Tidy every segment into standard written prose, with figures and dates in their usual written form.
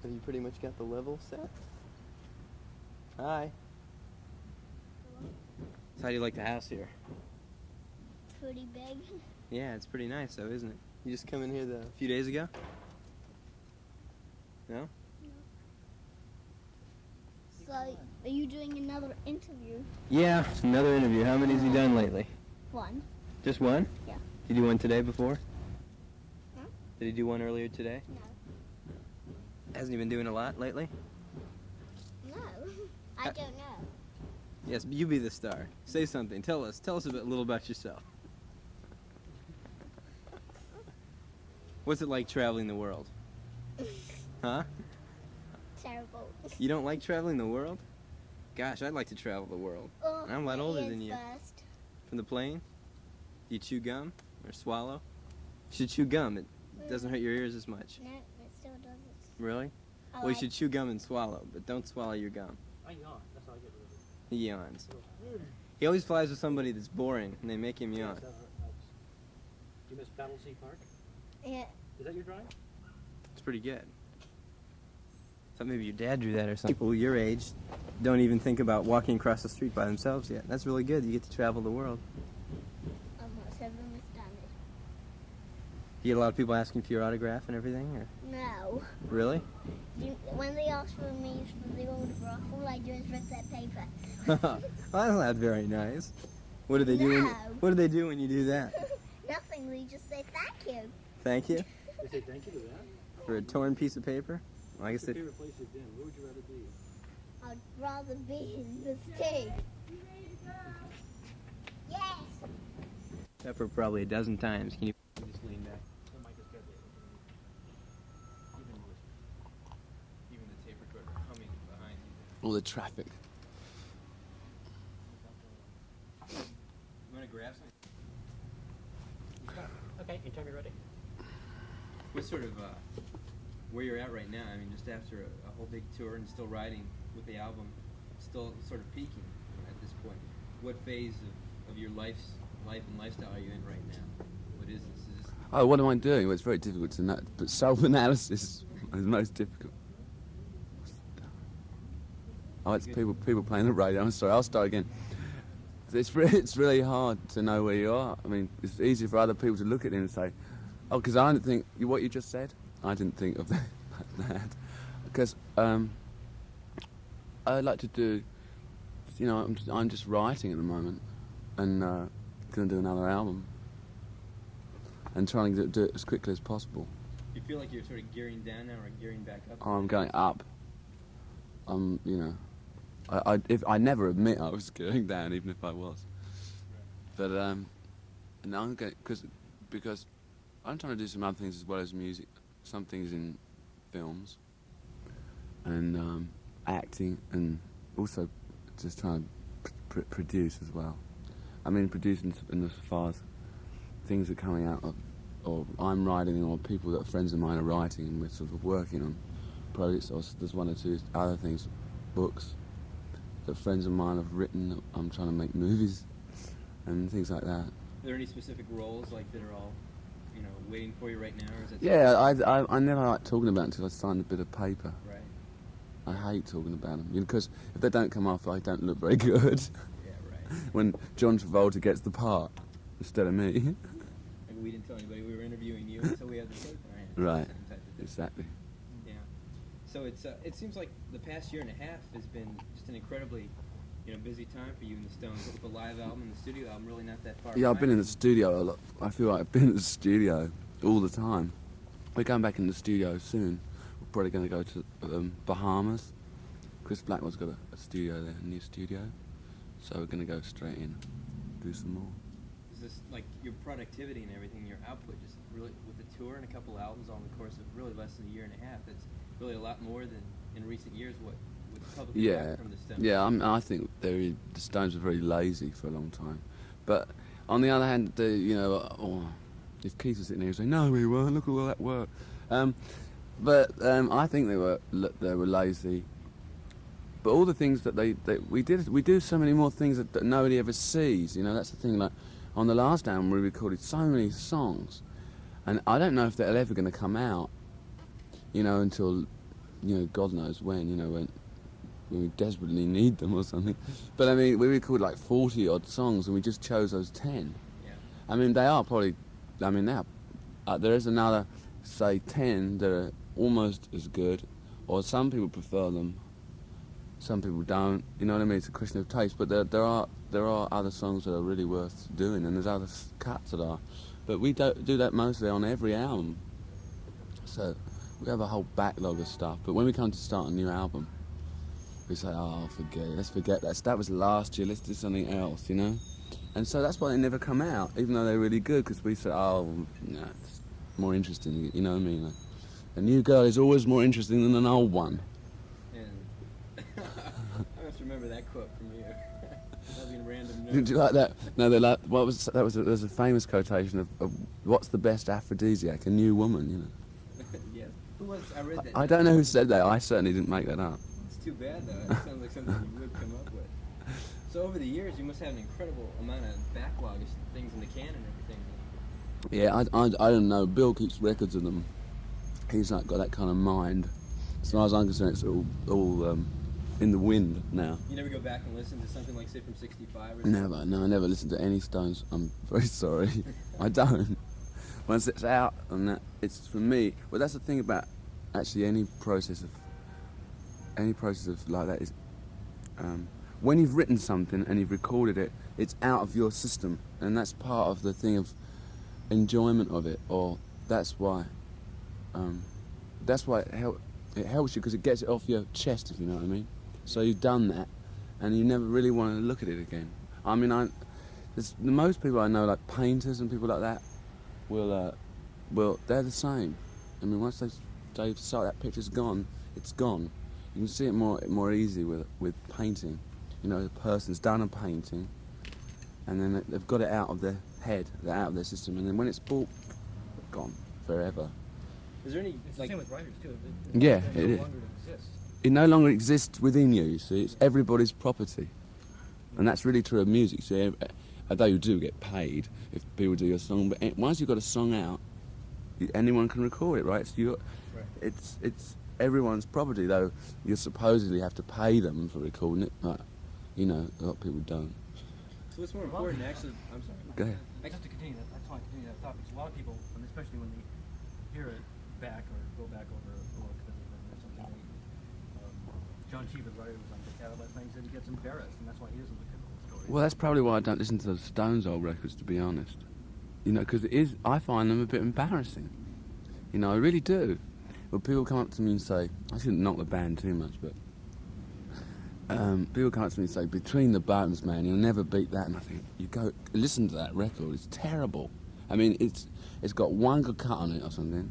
Have you pretty much got the level set? Hi. So how do you like the house here? Pretty big. Yeah, it's pretty nice though, isn't it? You just come in here a few days ago? No? No. So, are you doing another interview? Yeah, another interview. How many has he done lately? One. Just one? Yeah. Did you do one today before? Huh? Did he do one earlier today? No. Hasn't he been doing a lot lately? No. I don't know. Yes, you be the star. Say something. Tell us a little about yourself. What's it like traveling the world? Huh? Terrible. You don't like traveling the world? Gosh, I'd like to travel the world. Oh, I'm a lot older than you. First. From the plane? Do you chew gum or swallow? You should chew gum. It doesn't hurt your ears as much. No, it still doesn't. Really? Well, you should chew gum and swallow, but don't swallow your gum. I yawn. That's how I get rid of it. He yawns. He always flies with somebody that's boring, and they make him yawn. Yes, that helps. You miss Battlesea Park? Yeah. Is that your drawing? It's pretty good. Thought maybe your dad drew that or something. People your age don't even think about walking across the street by themselves yet. That's really good. You get to travel the world. Almost everyone's done it. You get a lot of people asking for your autograph and everything? Or? No. Really? When they ask for me for the autograph, all I do is rip that paper. Well, that's not very nice. What do they do? No. What do they do when you do that? Nothing, we just say thank you. Thank you They say thank you to that? for a torn piece of paper. Well, I guess What's your they. favorite place you've been? Where would you rather be? I'd rather be in the state. Yes. Pepper probably a dozen times. Can you just lean back? The mic is good. Even the tape recorder humming behind you. All the traffic. You want to grab something? Okay, anytime you're ready. What sort of where you're at right now? I mean, just after a whole big tour and still riding with the album, still sort of peaking at this point. What phase of your life and lifestyle are you in right now? What is this? Is this Oh, what am I doing? Well, it's very difficult to know, but self-analysis is most difficult. Oh, it's people playing the radio. I'm sorry, I'll start again. It's really hard to know where you are. I mean, it's easy for other people to look at it and say, oh, because I didn't think, what you just said, I didn't think of that. Because I like to do, you know, I'm just writing at the moment and going to do another album and trying to do it as quickly as possible. you feel like you're sort of gearing down now or gearing back up? Oh, I'm going up. You know, I never admit I was going down, even if I was. But and I'm going because I'm trying to do some other things as well as music. Some things in films and acting, and also just trying to produce as well. I mean, producing in as far as things are coming out of, or I'm writing, or people that are friends of mine are writing, and we're sort of working on projects. Or there's one or two other things, books that friends of mine have written. That I'm trying to make movies and things like that. Are there any specific roles like that are all, you know, waiting for you right now? Or is that Yeah, I never like talking about it until I sign a bit of paper. right? I hate talking about them because if they don't come off, I don't look very good. Yeah, right. When John Travolta gets the part instead of me. Like we didn't tell anybody we were interviewing you until we had the tape in our hands. Right. Same type of thing. Exactly. Yeah. So it seems like the past year and a half has been just an incredibly, you know, busy time for you and the Stones. With the live album and the studio album, really not that far. Yeah, I've been in the behind. studio a lot. I feel like I've been in the studio all the time. We're going back in the studio soon. We're probably going to go to Bahamas. Chris Blackwell's got a studio there, a new studio. So we're going to go straight in, do some more. Is this like your productivity and everything, your output, just really with the tour and a couple albums all in the course of really less than a year and a half? That's really a lot more than in recent years. What public Yeah, from the Stones? yeah. I think the Stones were very lazy for a long time, but on the other hand, if Keith was sitting there, he'd say, "No, we weren't. Look at all that work." But I think they were lazy. But all the things that we do so many more things that nobody ever sees. You know, that's the thing. Like on the last album, we recorded so many songs, and I don't know if they're ever going to come out. You know, until God knows when, when we desperately need them or something. But I mean, we recorded like 40 odd songs and we just chose those 10. Yeah. I mean, they are probably, there is another, say, 10 that are almost as good, or some people prefer them, some people don't, you know what I mean? It's a question of taste, but there are other songs that are really worth doing, and there's other cuts that are. But we do that mostly on every album. So we have a whole backlog of stuff, but when we come to start a new album, we say, forget it, let's forget that. That was last year, let's do something else, And so that's why they never come out, even though they're really good, because we say, it's more interesting, you know what I mean? Like, a new girl is always more interesting than an old one. And I must remember that quote from you. That'll be a random note. Did you like that? No, they're like, there's a famous quotation of what's the best aphrodisiac? A new woman, Yes. Who was? I read that. I don't know who said that. I certainly didn't make that up. It's too bad though. It sounds like something you would come up with. So over the years, you must have an incredible amount of backlog of things in the can and everything. Yeah, I don't know. Bill keeps records of them. He's not got that kind of mind. As far as I'm concerned, it's all in the wind now. You never go back and listen to something like, say, from '65 or something? Never. No, I never listen to any Stones. I'm very sorry. I don't. Once it's out, and that, it's for me. Well, that's the thing about actually any process of like that is when you've written something and you've recorded it, it's out of your system, and that's part of the thing of enjoyment of it. Or that's why it helps you, because it gets it off your chest, if you know what I mean. So you've done that, and you never really want to look at it again. I mean, the most people I know, like painters and people like that, will they're the same. I mean, once they saw that picture's gone, it's gone. You can see it more easy with painting. The person's done a painting, and then they've got it out of their head, out of their system, and then when it's bought, gone forever. Is there any It's the same with writers too. Yeah, They it no is. longer exist. It no longer exists within you, you see. It's everybody's property. And that's really true of music. See, although you do get paid if people do your song, but once you've got a song out, anyone can record it, right? So it's everyone's property, though you supposedly have to pay them for recording it, but, a lot of people don't. So what's more important, actually? I'm sorry. Go ahead. Just to continue that, I just want to continue that thought, because a lot of people, and especially when they hear it back or go back over a book that they've written or something, John Cheever's writer was on the Cadillac last night, he said he gets embarrassed, and that's why he doesn't look at old stories. Well, that's probably why I don't listen to the Stones' old records, to be honest. Because I find them a bit embarrassing. I really do. Well, people come up to me and say, I shouldn't knock the band too much, but people come up to me and say, Between the Buttons, man, you'll never beat that. And I think, you go listen to that record, it's terrible. I mean, it's got one good cut on it or something,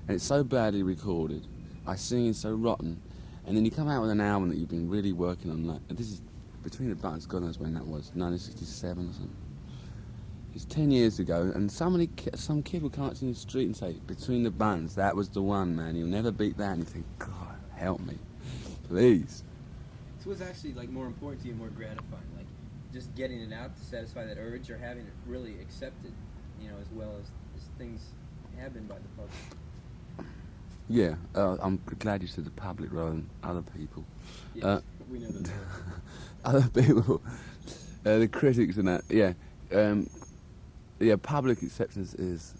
and it's so badly recorded. I sing it so rotten, and then you come out with an album that you've been really working on. Like, this is Between the Buttons, God knows when that was, 1967 or something. It's 10 years ago, and some kid will come up to me in the street and say, Between the Buttons, that was the one, man. You'll never beat that. And you think, God, help me, please. So what's actually more important to you, more gratifying? Like just getting it out to satisfy that urge, or having it really accepted, as well as things have been by the public? Yeah, I'm glad you said the public rather than other people. Yes, we know that. Other people, the critics and that, yeah. Public acceptance is,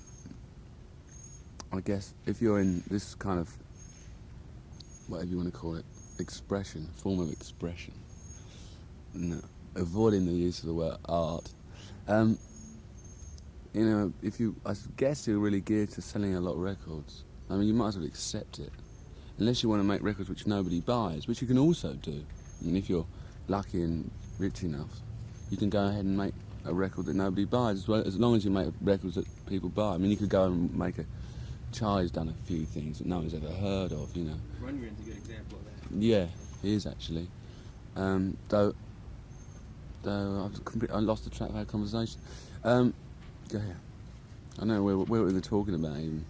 I guess, if you're in this kind of, whatever you want to call it, form of expression, avoiding the use of the word art, I guess you're really geared to selling a lot of records. I mean, you might as well accept it, unless you want to make records which nobody buys, which you can also do. I mean, if you're lucky and rich enough, you can go ahead and make a record that nobody buys, as long as you make records that people buy. I mean, you could go and make Charlie's done a few things that no one's ever heard of, Rundgren's a good example of that. Yeah, he is actually. Though I lost the track of our conversation. Go ahead. I know where we were talking about even.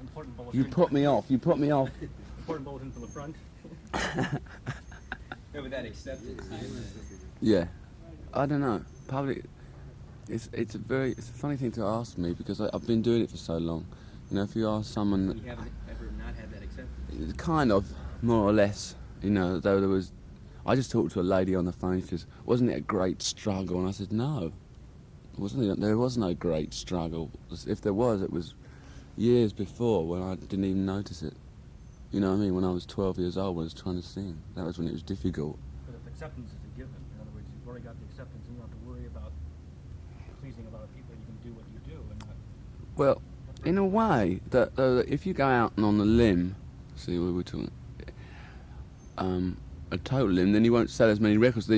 Important bulletin. You put me off. Important bulletin from the front. Yeah, with that acceptance. Yeah, I don't know. Public. It's a funny thing to ask me, because I've been doing it for so long. If you ask someone, You haven't ever not had that acceptance. kind of. more or less. You know, though there was. I just talked to a lady on the phone. She says, "Wasn't it a great struggle?" And I said, "No, there was no great struggle. If there was, it was years before when I didn't even notice it. You know what I mean? When I was 12 years old, when I was trying to sing, that was when it was difficult." But if acceptance is a given, in other words, you've already got the acceptance, and you don't have to worry about pleasing a lot of people. You can do what you do, and not. Well, in a way, that if you go out and on the limb, see what we're talking, a total limb, then you won't sell as many records.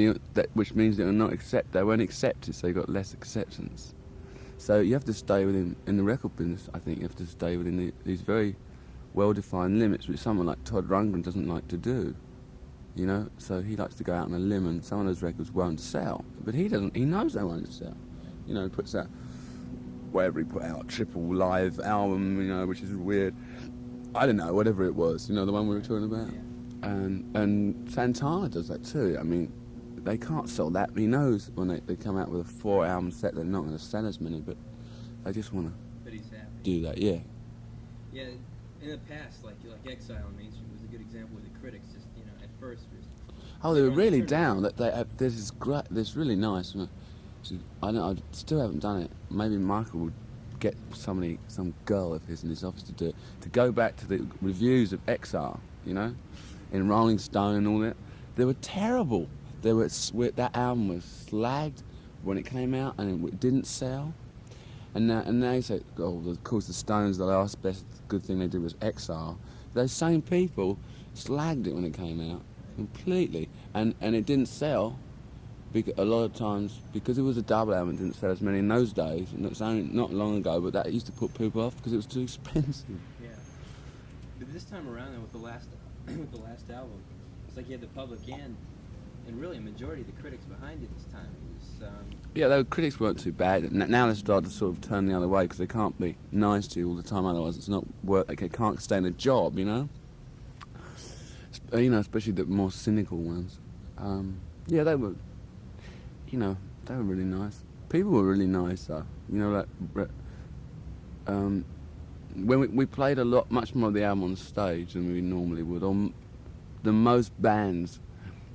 Which means they won't accept it, so you got less acceptance. So you have to stay within in the record business. I think you have to stay within these very well-defined limits, which someone like Todd Rundgren doesn't like to do. You know, so he likes to go out on a limb, and some of those records won't sell. But he doesn't. He knows they won't sell. You know, he puts out whatever he put out, triple live album. You know, which is weird. I don't know, whatever it was. You know, the one we were talking about. Yeah. And Santana does that too. I mean, they can't sell that. He knows when they come out with a 4-album set, they're not going to sell as many, but they just want But he's happy. to do that. Yeah. Yeah, in the past, like Exile on Main Street was a good example where the critics just, you know, at first Oh, they were really down. That this is great. This really nice. I still haven't done it. Maybe Michael would get some girl of his in his office to do it. To go back to the reviews of Exile, you know, in Rolling Stone and all that, they were terrible. That album was slagged when it came out, and it didn't sell. And now you say, oh, of course the Stones, the last best good thing they did was Exile. Those same people slagged it when it came out completely, and it didn't sell. A lot of times, because it was a double album, it didn't sell as many in those days. And it was only not long ago, but that used to put people off because it was too expensive. Yeah. But this time around, though, with the last album, it's like you had the public and really a majority of the critics behind it this time. It was, Yeah, the critics weren't too bad. Now they start to sort of turn the other way because they can't be nice to you all the time. Otherwise, it's not work. They can't stay in a job, you know. You know, especially the more cynical ones. Yeah, they were. You know, they were really nice. People were really nice, though. You know, like when we played much more of the album on stage than we normally would. The most bands,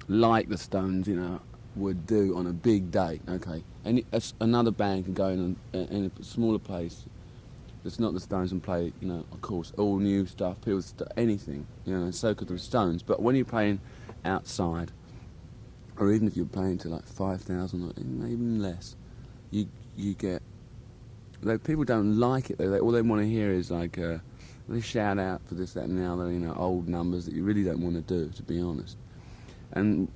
like the Stones, you know, would do on a big day. Okay, and another band can go in a smaller place that's not the Stones and play, you know, of course, all new stuff, anything, you know. And so could the Stones. But when you're playing outside, or even if you're playing to like 5,000 or even less, you get. Like, people don't like it. All they want to hear is like they shout out for this, that, and the other. You know, old numbers that you really don't want to do, to be honest. And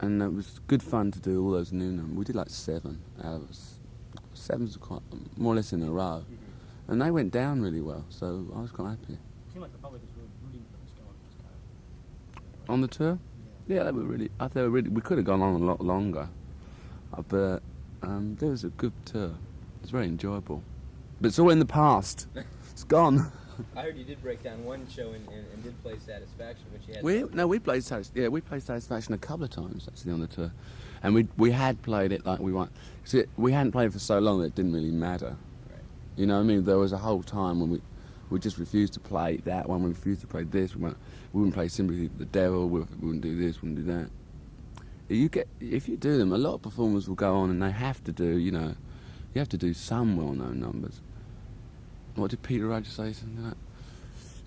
it was good fun to do all those new numbers. We did like 7 out of us. 7's quite more or less in a row, and they went down really well. So I was quite happy. It seemed like the public was really rooting for the Stones this time. On the tour. Yeah, they were really. I thought they were really. We could have gone on a lot longer, but there was a good tour. It was very enjoyable, but it's all in the past. It's gone. I heard you did break down one show and did play Satisfaction, which you had. We played we played Satisfaction a couple of times actually on the tour, and we had played it like we want. See, we hadn't played it for so long that it didn't really matter. Right. You know what I mean? There was a whole time when we just refused to play that one. We refused to play this. We wouldn't play Sympathy for the Devil. We wouldn't do this. Wouldn't do that. If you do them, a lot of performers will go on and they have to do. You know, you have to do some well-known numbers. What did Peter Rogers say? Something like that.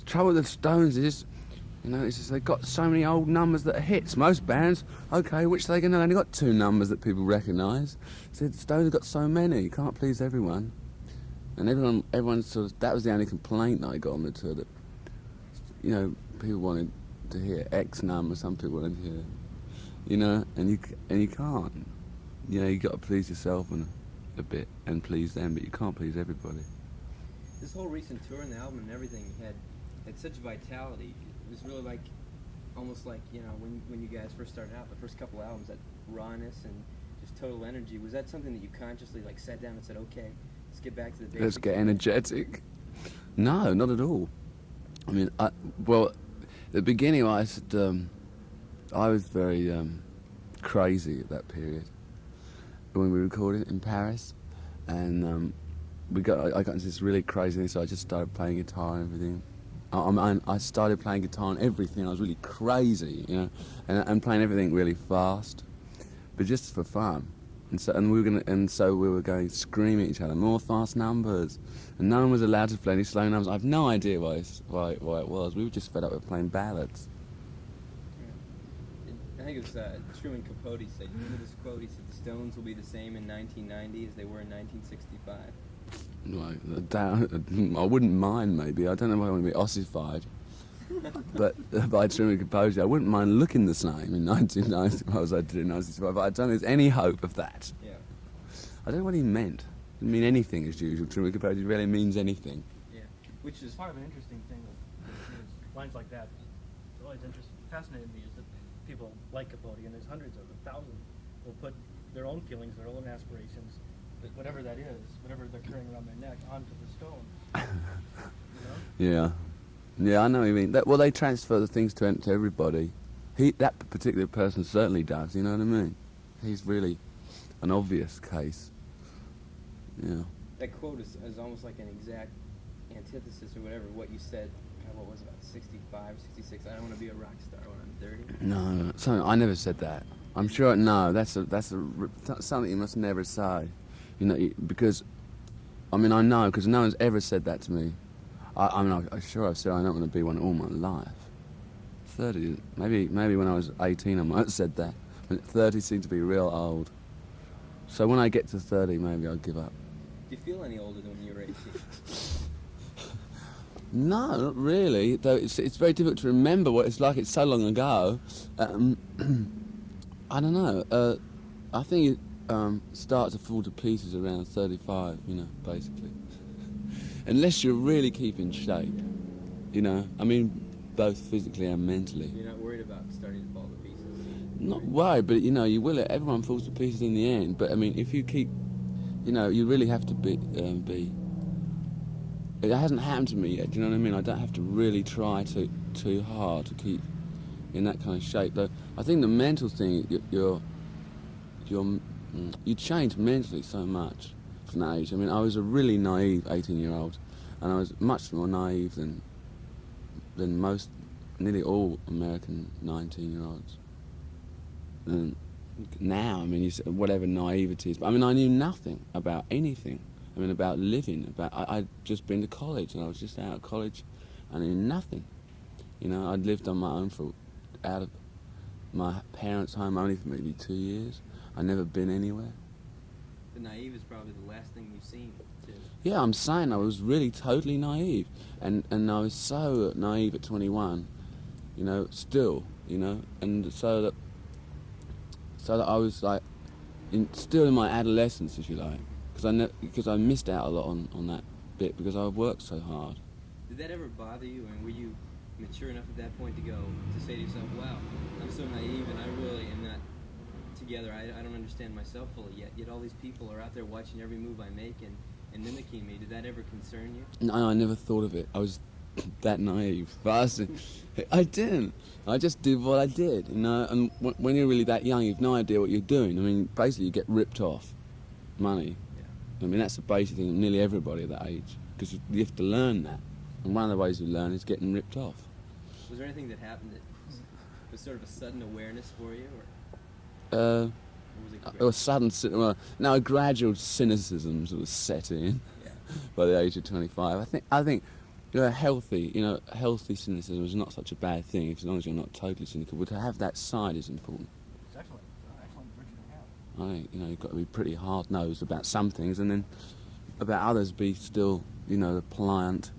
The trouble with the Stones is, you know, it's just they've got so many old numbers that are hits. Most bands, okay, which they can only got 2 numbers that people recognise. So the Stones have got so many. You can't please everyone. And everyone sort of, that was the only complaint that I got on the tour, that, you know, people wanted to hear X number, some people wanted to hear, you know, and you can't. You know, you got to please yourself a bit and please them, but you can't please everybody. This whole recent tour and the album and everything had such vitality. It was really like, almost like, you know, when you guys first started out, the first couple albums, that rawness and just total energy. Was that something that you consciously like sat down and said, okay, let's get back to the basics? Let's get energetic. No, not at all. I mean, at the beginning I said, I was very crazy at that period when we recorded in Paris, and I got into this really crazy thing, so I just started playing guitar and everything, I started playing guitar and everything. I was really crazy, you know, and playing everything really fast, but just for fun. And we were going screaming at each other, more fast numbers, and no one was allowed to play any slow numbers. I have no idea why it was. We were just fed up with playing ballads. I think it was Truman Capote said, you remember this quote? He said, the Stones will be the same in 1990 as they were in 1965. Right, I wouldn't mind, maybe. I don't know if I want to be ossified. But by Truman Capote, I wouldn't mind looking the same in 1995 as I did in 1965, but I don't think there's any hope of that. Yeah. I don't know what he meant. He didn't mean anything as usual. Truman Capote rarely means anything. Yeah. Which is part of an interesting thing is lines like that. It's always fascinating to me is that people like Capote, and there's hundreds of them, thousands, will put their own feelings, their own aspirations, whatever that is, whatever they're carrying around their neck, onto the Stones. You know? Yeah. Yeah, I know what you mean. Well, they transfer the things to everybody. That particular person certainly does, you know what I mean? He's really an obvious case. Yeah. That quote is almost like an exact antithesis or whatever, what you said, what was it, about 65, 66, I don't want to be a rock star when I'm 30. No, so I never said that. I'm sure, no, that's something you must never say. You know, because, I mean, I know, because no one's ever said that to me. I'm sure I've said I don't want to be one all my life. 30, maybe when I was 18 I might have said that. But 30 seemed to be real old. So when I get to 30, maybe I'll give up. Do you feel any older than when you were 18? No, not really. Though it's very difficult to remember what it's like. It's so long ago. I don't know. I think it starts to fall to pieces around 35. You know, basically. Unless you're really keeping shape, you know. I mean, both physically and mentally. You're not worried about starting to fall to pieces? Not worried, but you know, you will. Everyone falls to pieces in the end. But I mean, if you keep, you know, you really have to be. It hasn't happened to me yet. Do you know what I mean? I don't have to really try too hard to keep in that kind of shape. Though I think the mental thing, you change mentally so much. From age. I mean, I was a really naive 18-year-old, and I was much more naive than nearly all American 19-year-olds. And now, I mean, whatever naivety is, but I mean, I knew nothing about anything. I mean, about living. I'd just been to college, and I was just out of college. I knew nothing. You know, I'd lived on my own out of my parents' home only for maybe 2 years. I'd never been anywhere. The naive is probably the last thing you've seen, too. Yeah, I'm saying I was really totally naive. And I was so naive at 21, you know, still, you know, and so that I was like, still in my adolescence, if you like, because I missed out a lot on that bit because I worked so hard. Did that ever bother you? And were you mature enough at that point to say to yourself, wow, I'm so naive and I really am not together. I don't understand myself fully yet all these people are out there watching every move I make and mimicking me. Did that ever concern you? No, I never thought of it. I was that naive. But I didn't. I just did what I did, you know. And when you're really that young, you've no idea what you're doing. I mean, basically, you get ripped off money. Yeah. I mean, that's the basic thing of nearly everybody at that age, because you have to learn that. And one of the ways you learn is getting ripped off. Was there anything that happened that was sort of a sudden awareness for you, or? Or sudden, a gradual cynicism sort of set in by the age of 25. I think, you know, healthy cynicism is not such a bad thing as long as you're not totally cynical. But to have that side is important. It's excellent. Excellent virtue to have. I think, you know, you've got to be pretty hard-nosed about some things, and then about others be still, you know, the pliant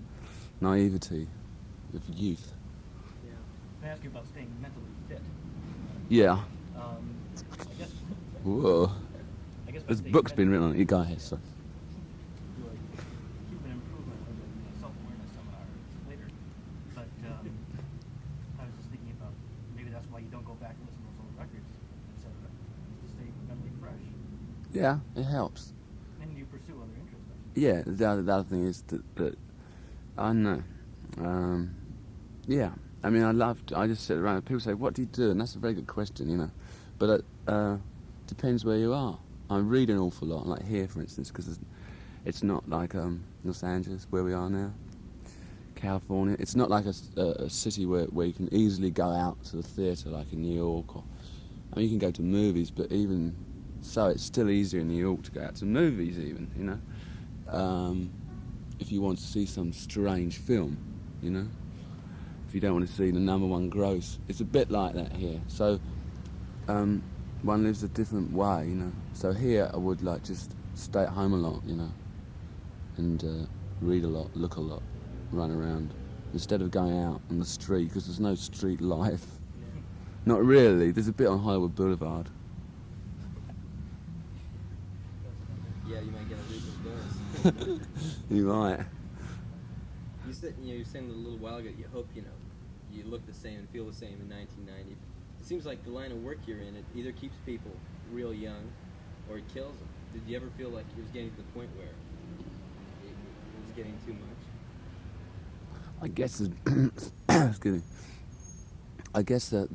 naivety of youth. Yeah. Can I ask you about staying mentally fit? Yeah. I guess. Whoa. This book's been written on it. You go ahead, sorry. Keep an improvement on the self-awareness seminar later. But I was just thinking about maybe that's why you don't go back and listen to those old records, etc. To stay mentally fresh. Yeah, it helps. And you pursue other interests. Yeah, the other thing is that I don't know. Yeah, I mean, I just sit around and people say, what do you do? And that's a very good question, you know. But depends where you are. I read an awful lot, like here, for instance, because it's not like Los Angeles, where we are now. California. It's not like a city where you can easily go out to the theatre like in New York. Or, I mean, you can go to movies, but even so, it's still easier in New York to go out to movies even, you know. If you want to see some strange film, you know. If you don't want to see the #1 gross. It's a bit like that here. So one lives a different way, you know. So here I would like just stay at home a lot, you know, and read a lot, look a lot, run around, instead of going out on the street, because there's no street life. Not really. There's a bit on Hollywood Boulevard. Yeah, you might get a legal dose. You might. You said, you were saying a little while ago, you hope, you look the same and feel the same in 1990. It seems like the line of work you're in, it either keeps people real young or it kills them. Did you ever feel like it was getting to the point where it was getting too much? I guess, excuse me. I guess that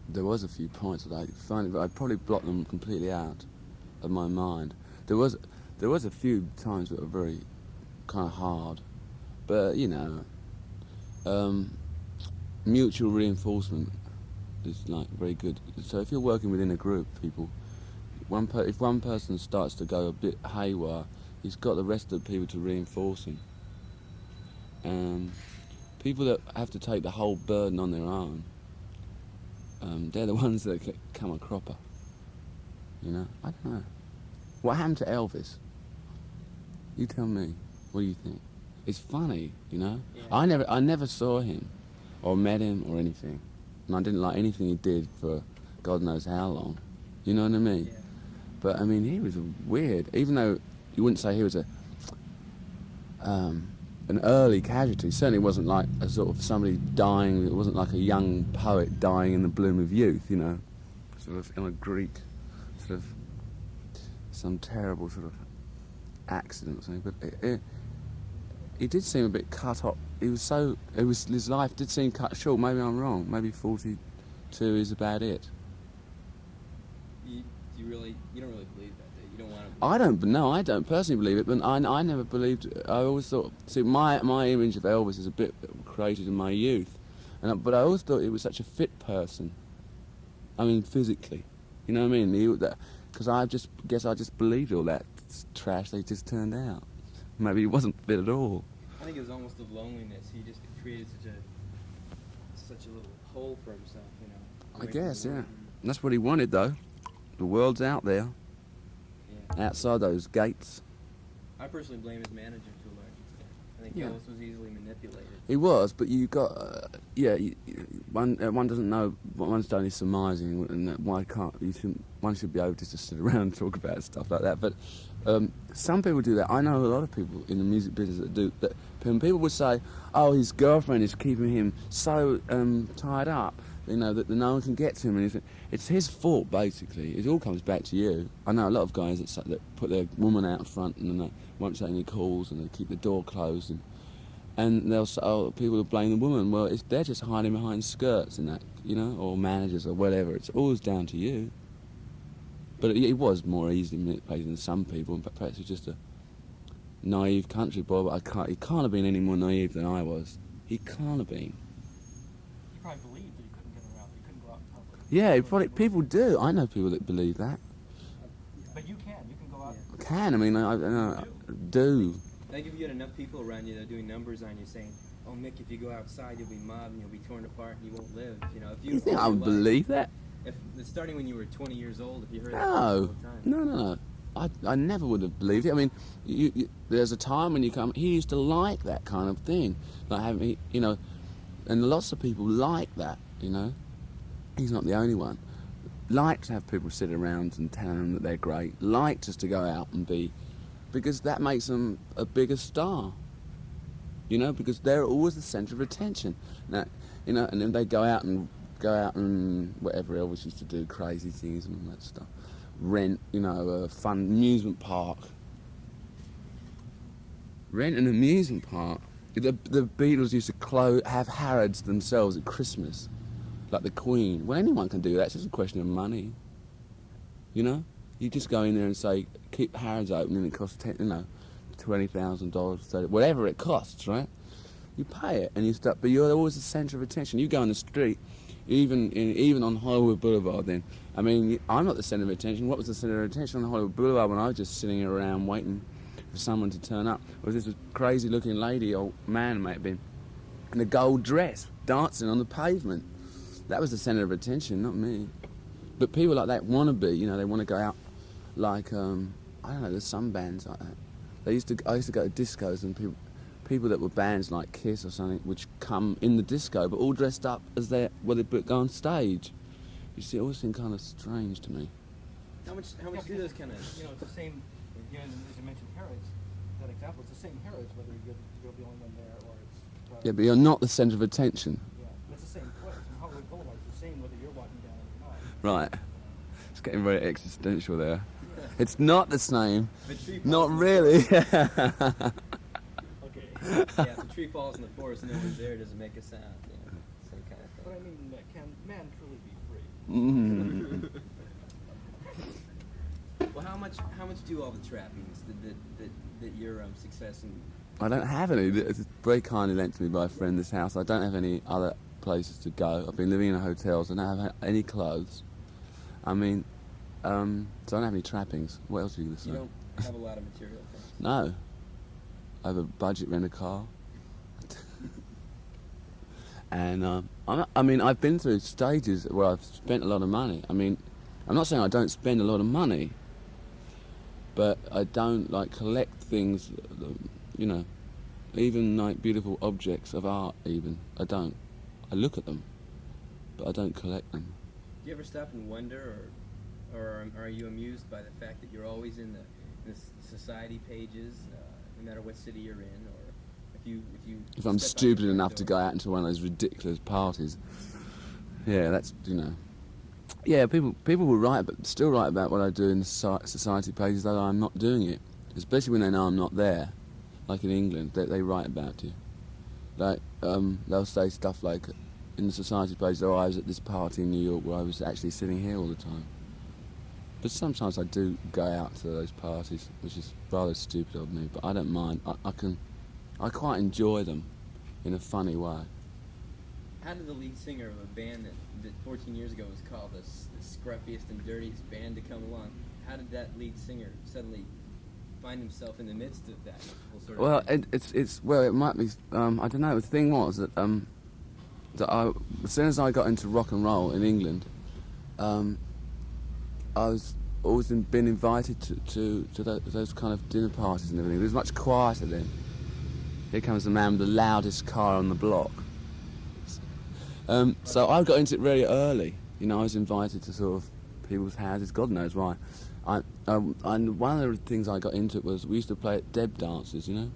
there was a few points that I find, but I'd probably block them completely out of my mind. There was a few times that were very kind of hard, but you know, mutual reinforcement is like very good. So if you're working within a group of people, if one person starts to go a bit haywire, he's got the rest of the people to reinforce him. People that have to take the whole burden on their own, they're the ones that come a cropper. You know, I don't know. What happened to Elvis? You tell me. What do you think? It's funny, you know. Yeah. I never saw him, or met him, or anything, and I didn't like anything he did for God knows how long. You know what I mean? Yeah. But I mean, he was weird. Even though you wouldn't say he was an early casualty, certainly wasn't like a sort of somebody dying. It wasn't like a young poet dying in the bloom of youth. You know, sort of in a Greek, sort of some terrible sort of accident or something. But he did seem a bit cut off. His life did seem cut short. Maybe I'm wrong. Maybe 42 is about it. You don't really believe that? You don't want to? I don't personally believe it, but I never believed. I always thought. See, my image of Elvis is a bit created in my youth, but I always thought he was such a fit person. I mean, physically, you know what I mean? Because I just believed all that trash they just turned out. Maybe he wasn't fit at all. I think it was almost of loneliness. He just created such a little hole for himself, you know. I guess, yeah. That's what he wanted, though. The world's out there. Yeah. Outside those gates. I personally blame his manager to a large extent. I think Elvis was easily manipulated. He was, but you got, one doesn't know what one's done is surmising, and why can't one should be able to just sit around and talk about stuff like that. But some people do that. I know a lot of people in the music business that do that. When people would say, "Oh, his girlfriend is keeping him so tied up, you know, that no one can get to him," and it's his fault basically. It all comes back to you. I know a lot of guys that put their woman out front and they won't take any calls and they keep the door closed and they'll say, "Oh, people will blame the woman." Well, they're just hiding behind skirts and that, you know, or managers or whatever. It's always down to you. But he was more easily manipulated than some people, and perhaps he's just a naive country boy. But he can't have been any more naive than I was. He can't have been. He probably believed that he couldn't get around, he couldn't go out in public. Yeah, people do. I know people that believe that. But you can go out. I can. I mean, I do. Like if you had enough people around you that are doing numbers on you saying, "Oh, Mick, if you go outside, you'll be mobbed and you'll be torn apart and you won't live." You know, if You think I would believe that? If starting when you were 20 years old, if you heard that all the time. No. I never would have believed it. I mean, there's a time when you come. He used to like that kind of thing, like having, you know, and lots of people like that. You know, he's not the only one. Like to have people sit around and tell them that they're great. Like just to go out and be, because that makes them a bigger star. You know, because they're always the centre of attention. Now, you know, and then they go out and whatever Elvis used to do, crazy things and all that stuff. Rent, you know, a fun amusement park. Rent an amusement park. The Beatles used to have Harrods themselves at Christmas, like the Queen. Well, anyone can do that. It's just a question of money. You know, you just go in there and say, keep Harrods open, and it costs $20,000, whatever it costs, right? You pay it, and you start, but you're always the centre of attention. You go on the street, even on Hollywood Boulevard. Then, I mean, I'm not the centre of attention. What was the centre of attention on Hollywood Boulevard when I was just sitting around waiting for someone to turn up? Was this crazy-looking lady or man, might have been, in a gold dress, dancing on the pavement? That was the centre of attention, not me. But people like that want to be. You know, they want to go out like I don't know. There's some bands like that. I used to go to discos, and people that were bands like Kiss or something, which come in the disco, but all dressed up as they go on stage. You see, it always seemed kind of strange to me. How much do those kind of... You know, it's the same, you know, as you mentioned Harrods, that example, it's the same Harrods, whether you're the only one there or it's... Yeah, but you're not the centre of attention. Yeah, it's the same place. And Hollywood Boulevard is the same whether you're walking down or not. Right. It's getting very existential there. It's not the same. If a tree falls Not in the really. forest- Okay. Yeah, if a tree falls in the forest and no one's there, it doesn't make a sound. You know, same kind of But I thing. mean, can man truly be free? Well, how much do all the trappings that your success in... I don't have any. It's very kindly lent to me by a friend, this house. I don't have any other places to go. I've been living in a hotel, so I don't have any clothes. I mean, so I don't have any trappings. What else are you going to say? You don't have a lot of material things. No. I have a budget rent-a-car. And, I mean, I've been through stages where I've spent a lot of money. I mean, I'm not saying I don't spend a lot of money, but I don't, like, collect things, you know, even, like, beautiful objects of art, even. I don't. I look at them, but I don't collect them. Do you ever stop and wonder, or are you amused by the fact that you're always in the society pages, no matter what city you're in, or if I'm step out stupid your enough to door? go out into one of those ridiculous parties, yeah, that's, you know, yeah, people will write, but still write about what I do in the society pages, though I'm not doing it, especially when they know I'm not there, like in England, they write about you, like they'll say stuff like in the society page, oh, I was at this party in New York where I was actually sitting here all the time. But sometimes I do go out to those parties, which is rather stupid of me, but I don't mind. I quite enjoy them in a funny way. How did the lead singer of a band that 14 years ago was called the scruffiest and dirtiest band to come along, how did that lead singer suddenly find himself in the midst of that whole sort of Well, thing? it might be, I don't know, the thing was that as soon as I got into rock and roll in England, I was always been invited to those kind of dinner parties and everything. It was much quieter then. Here comes the man with the loudest car on the block. So I got into it very early. You know, I was invited to sort of people's houses, God knows why. And one of the things I got into it was we used to play at Deb dances, you know?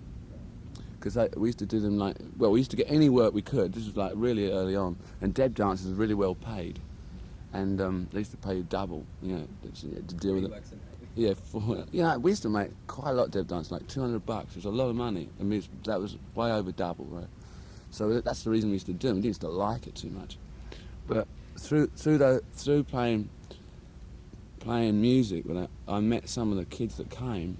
Because we used to do them like, well, we used to get any work we could. This was like really early on. And Deb dances were really well paid. And they used to pay you double, you know, to deal with it. $3 a night. Yeah, you know, we used to make quite a lot of Deb dances, like $200. It was a lot of money. I mean, that was way over double, right? So that's the reason we used to do them. We didn't used to like it too much. But through playing music, I met some of the kids that came,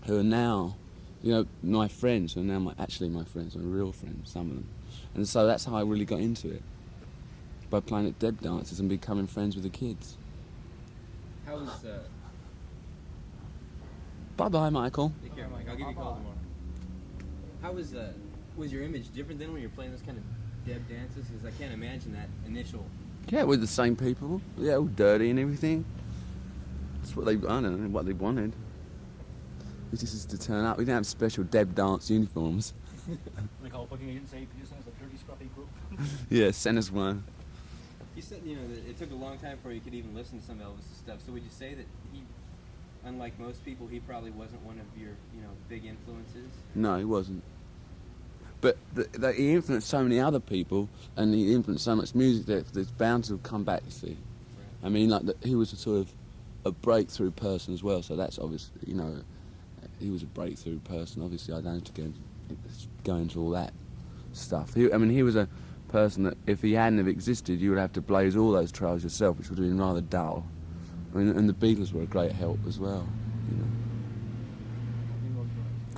who are now, you know, my friends, who are now actually my friends, my real friends, some of them. And so that's how I really got into it, by playing at Deb dances and becoming friends with the kids. How was... Bye-bye, Michael. Take care, Mike. I'll give you a call tomorrow. How was your image different then when you were playing those kind of Deb dances? Because I can't imagine that initial... Yeah, we're the same people. Yeah, all dirty and everything. That's what I don't know what they wanted. We just used to turn up. We didn't have special Deb dance uniforms. They call booking agent and say, "Could you send us a dirty, scruffy group?" Yeah, send us one. You said, you know, that it took a long time before you could even listen to some Elvis' stuff. So would you say that he, unlike most people, he probably wasn't one of your, you know, big influences? No, he wasn't. But he influenced so many other people, and he influenced so much music that it's bound to come back, you see. Right. I mean, like, he was a sort of a breakthrough person as well, so that's obvious, you know, he was a breakthrough person. Obviously, I don't have to go into all that stuff. He was a person that, if he hadn't have existed, you would have to blaze all those trails yourself, which would have been rather dull. I mean, and the Beatles were a great help as well, you know. You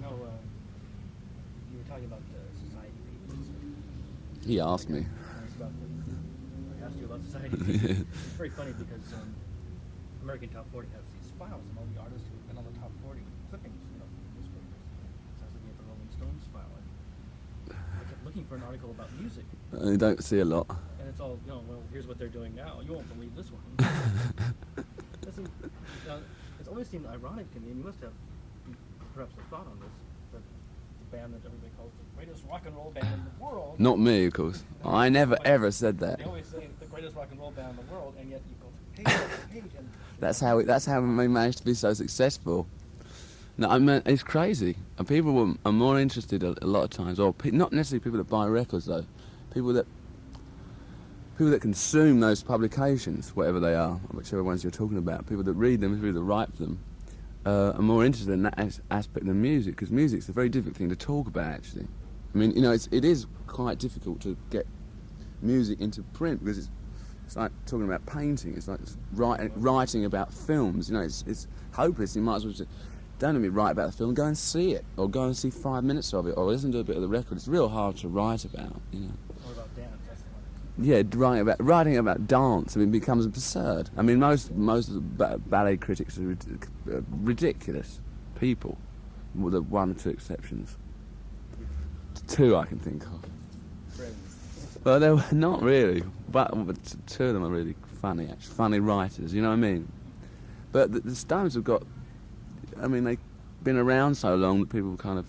know, you were talking about society He asked me. I asked you about society. It's very funny because American Top 40 has these files and all the artists who've been on the Top 40 with clippings, from newspapers. So I was looking at the Rolling Stones file, and I kept looking for an article about music. You don't see a lot. And it's all, well, here's what they're doing now. You won't believe this one. It's always seemed ironic to me, and you must have perhaps a thought on this, that the band that everybody calls the greatest rock and roll band in the world. Not me, of course. I never ever said that. They always say the greatest rock and roll band in the world, and yet you go page after page. And That's how we managed to be so successful. No, I mean, it's crazy. And people are more interested a lot of times, or not necessarily people that buy records though, people that consume those publications, whatever they are, whichever ones you're talking about, people that read them, people that write them, are more interested in that aspect than music, because music's a very difficult thing to talk about, actually. I mean, it is quite difficult to get music into print, because it's like talking about painting, it's like writing about films, it's hopeless. You might as well just, don't let me write about the film, go and see it, or go and see 5 minutes of it, or listen to a bit of the record. It's real hard to write about, Or about dance, that's the one. Yeah, writing about dance, it becomes absurd. I mean, most of the ballet critics are ridiculous people, with the one or two exceptions. Two I can think of. Well, they were not really, but two of them are really funny, actually. Funny writers, you know what I mean? But the Stones have got, I mean, they've been around so long that people kind of,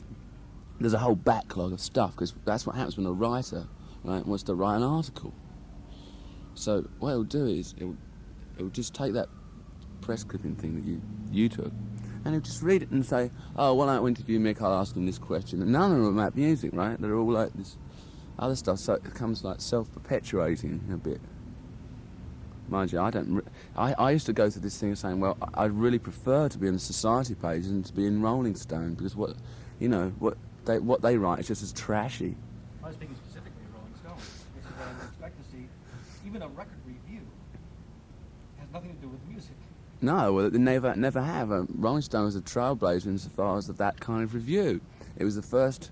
there's a whole backlog of stuff, because that's what happens when a writer, right, wants to write an article. So what it'll do is, it'll just take that press clipping thing that you took, and he'll just read it and say, oh, well, I interview Mick, I'll ask him this question. And none of them are about music, right? They're all like this other stuff, so it becomes like self-perpetuating a bit. Mind you, I used to go through this thing of saying, well, I'd really prefer to be on the Society page than to be in Rolling Stone, because what they write is just as trashy. I was speaking specifically of Rolling Stone, which is what I would expect to see. Even a record review has nothing to do with music. No, well, they never have. Rolling Stone was a trailblazer insofar as that kind of review. It was the first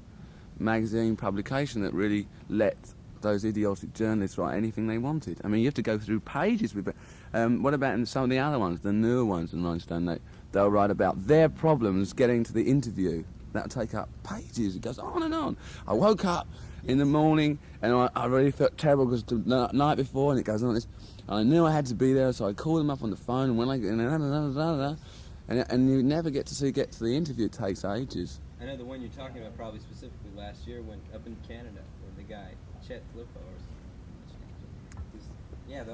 magazine publication that really let those idiotic journalists write anything they wanted. I mean, you have to go through pages with it. What about in some of the other ones, the newer ones in Rolling Stone? They'll write about their problems getting to the interview. That'll take up pages. It goes on and on. I woke up in the morning and I really felt terrible because the night before, and it goes on. And I knew I had to be there, so I called them up on the phone, and when and you never get to the interview. It takes ages. I know the one you're talking about probably specifically last year when up in Canada, where the guy Chet Flippo,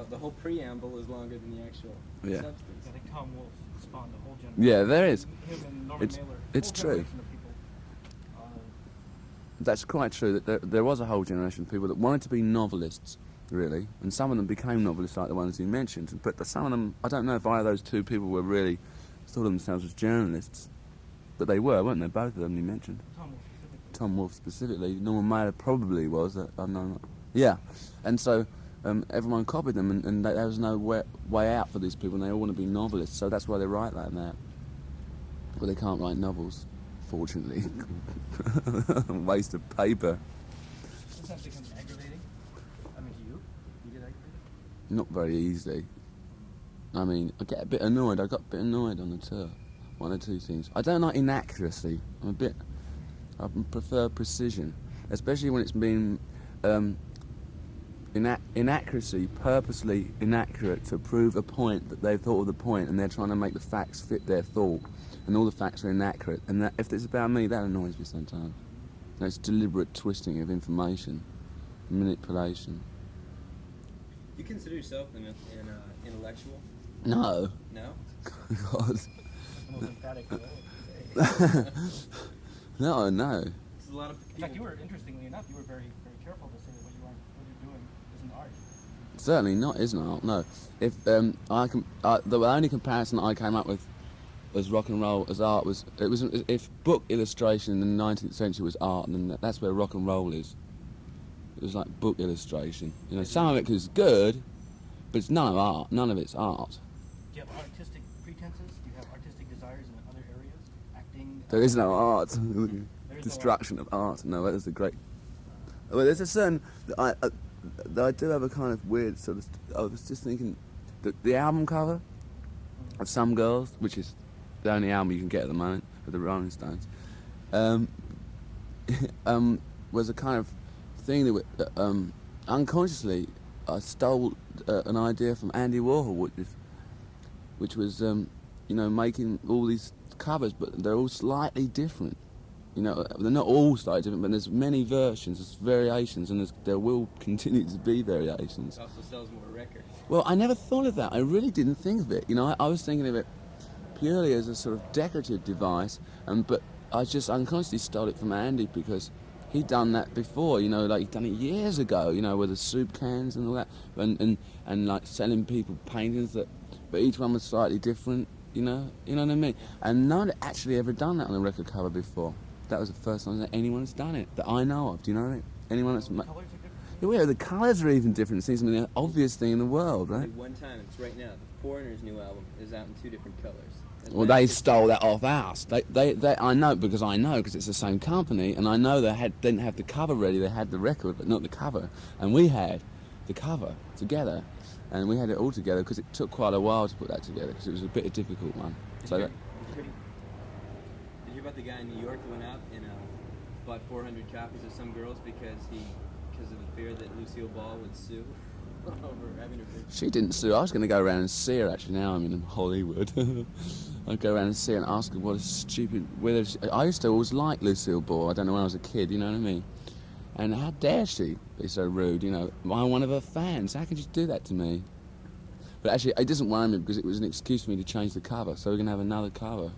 the whole preamble is longer than the actual substance. I think Tom Wolfe spawned a whole generation. Yeah, there is. Him and Norman Mailer. It's true. That's quite true. That there was a whole generation of people that wanted to be novelists, really, and some of them became novelists, like the ones you mentioned. But some of them, I don't know if either of those two people were really thought of themselves as journalists, but they were, weren't they? Both of them you mentioned. Tom Wolfe specifically. Norman Mailer probably was. Yeah, and so everyone copied them, and there was no way out for these people, and they all want to be novelists. So that's why they write like that. But they can't write novels, fortunately. Waste of paper. Does that become aggravating? I mean, to you? You get aggravated? Not very easily. I mean, I get a bit annoyed. I got a bit annoyed on the tour. One or two things. I don't like inaccuracy. I prefer precision, especially when it's been inaccuracy, purposely inaccurate to prove a point that they've thought of the point, and they're trying to make the facts fit their thought, and all the facts are inaccurate. And that, if it's about me, that annoys me sometimes. It's deliberate twisting of information, manipulation. You consider yourself an intellectual? No. No? God. That's the most emphatic way to say. No. There's a lot of people. In fact, interestingly enough, you were very, very careful to say that what you're doing isn't art. Certainly not, isn't art? No. If the only comparison I came up with as rock and roll as art was if book illustration in the 19th century was art, then that's where rock and roll is. It was like book illustration. Some of it is good, but it's none of it's art. Do you have artistic pretenses? Do you have artistic desires in other areas? Acting? There is no art. There's Destruction no of art. No, that is Well, there's a certain I do have a kind of weird sort of. I was just thinking, the album cover of Some Girls, which is the only album you can get at the moment of the Rolling Stones, was a kind of thing that unconsciously I stole an idea from Andy Warhol, which was making all these covers, but they're all slightly different. They're not all slightly different, but there's many versions, there's variations, and there will continue to be variations. It also sells more records. Well, I never thought of that. I really didn't think of it. I was thinking of it purely as a sort of decorative device, but I just unconsciously stole it from Andy because he'd done that before. Like he'd done it years ago. With the soup cans and all that, and like selling people paintings but each one was slightly different. You know what I mean? And no one had actually ever done that on a record cover before. That was the first time that anyone's done it that I know of. Do you know what I mean? Anyone that's Colours are different. yeah, the colours are even different. It seems to be an obvious thing in the world, right? Only one time, it's right now. The Foreigner's new album is out in 2 different colors. Well, they stole that off us. I know because it's the same company, and I know didn't have the cover ready. They had the record, but not the cover, and we had the cover together, and we had it all together because it took quite a while to put that together because it was a bit of a difficult one. Did you hear about the guy in New York who went out and bought 400 copies of Some Girls because of the fear that Lucille Ball would sue over having her picture? She didn't sue. I was going to go around and see her. Actually, now I'm in Hollywood. I'd go around and see her and ask her what a stupid. I used to always like Lucille Ball. I don't know when I was a kid. You know what I mean? And how dare she be so rude? I'm one of her fans. How could you do that to me? But actually, it doesn't worry me because it was an excuse for me to change the cover. So we're going to have another cover.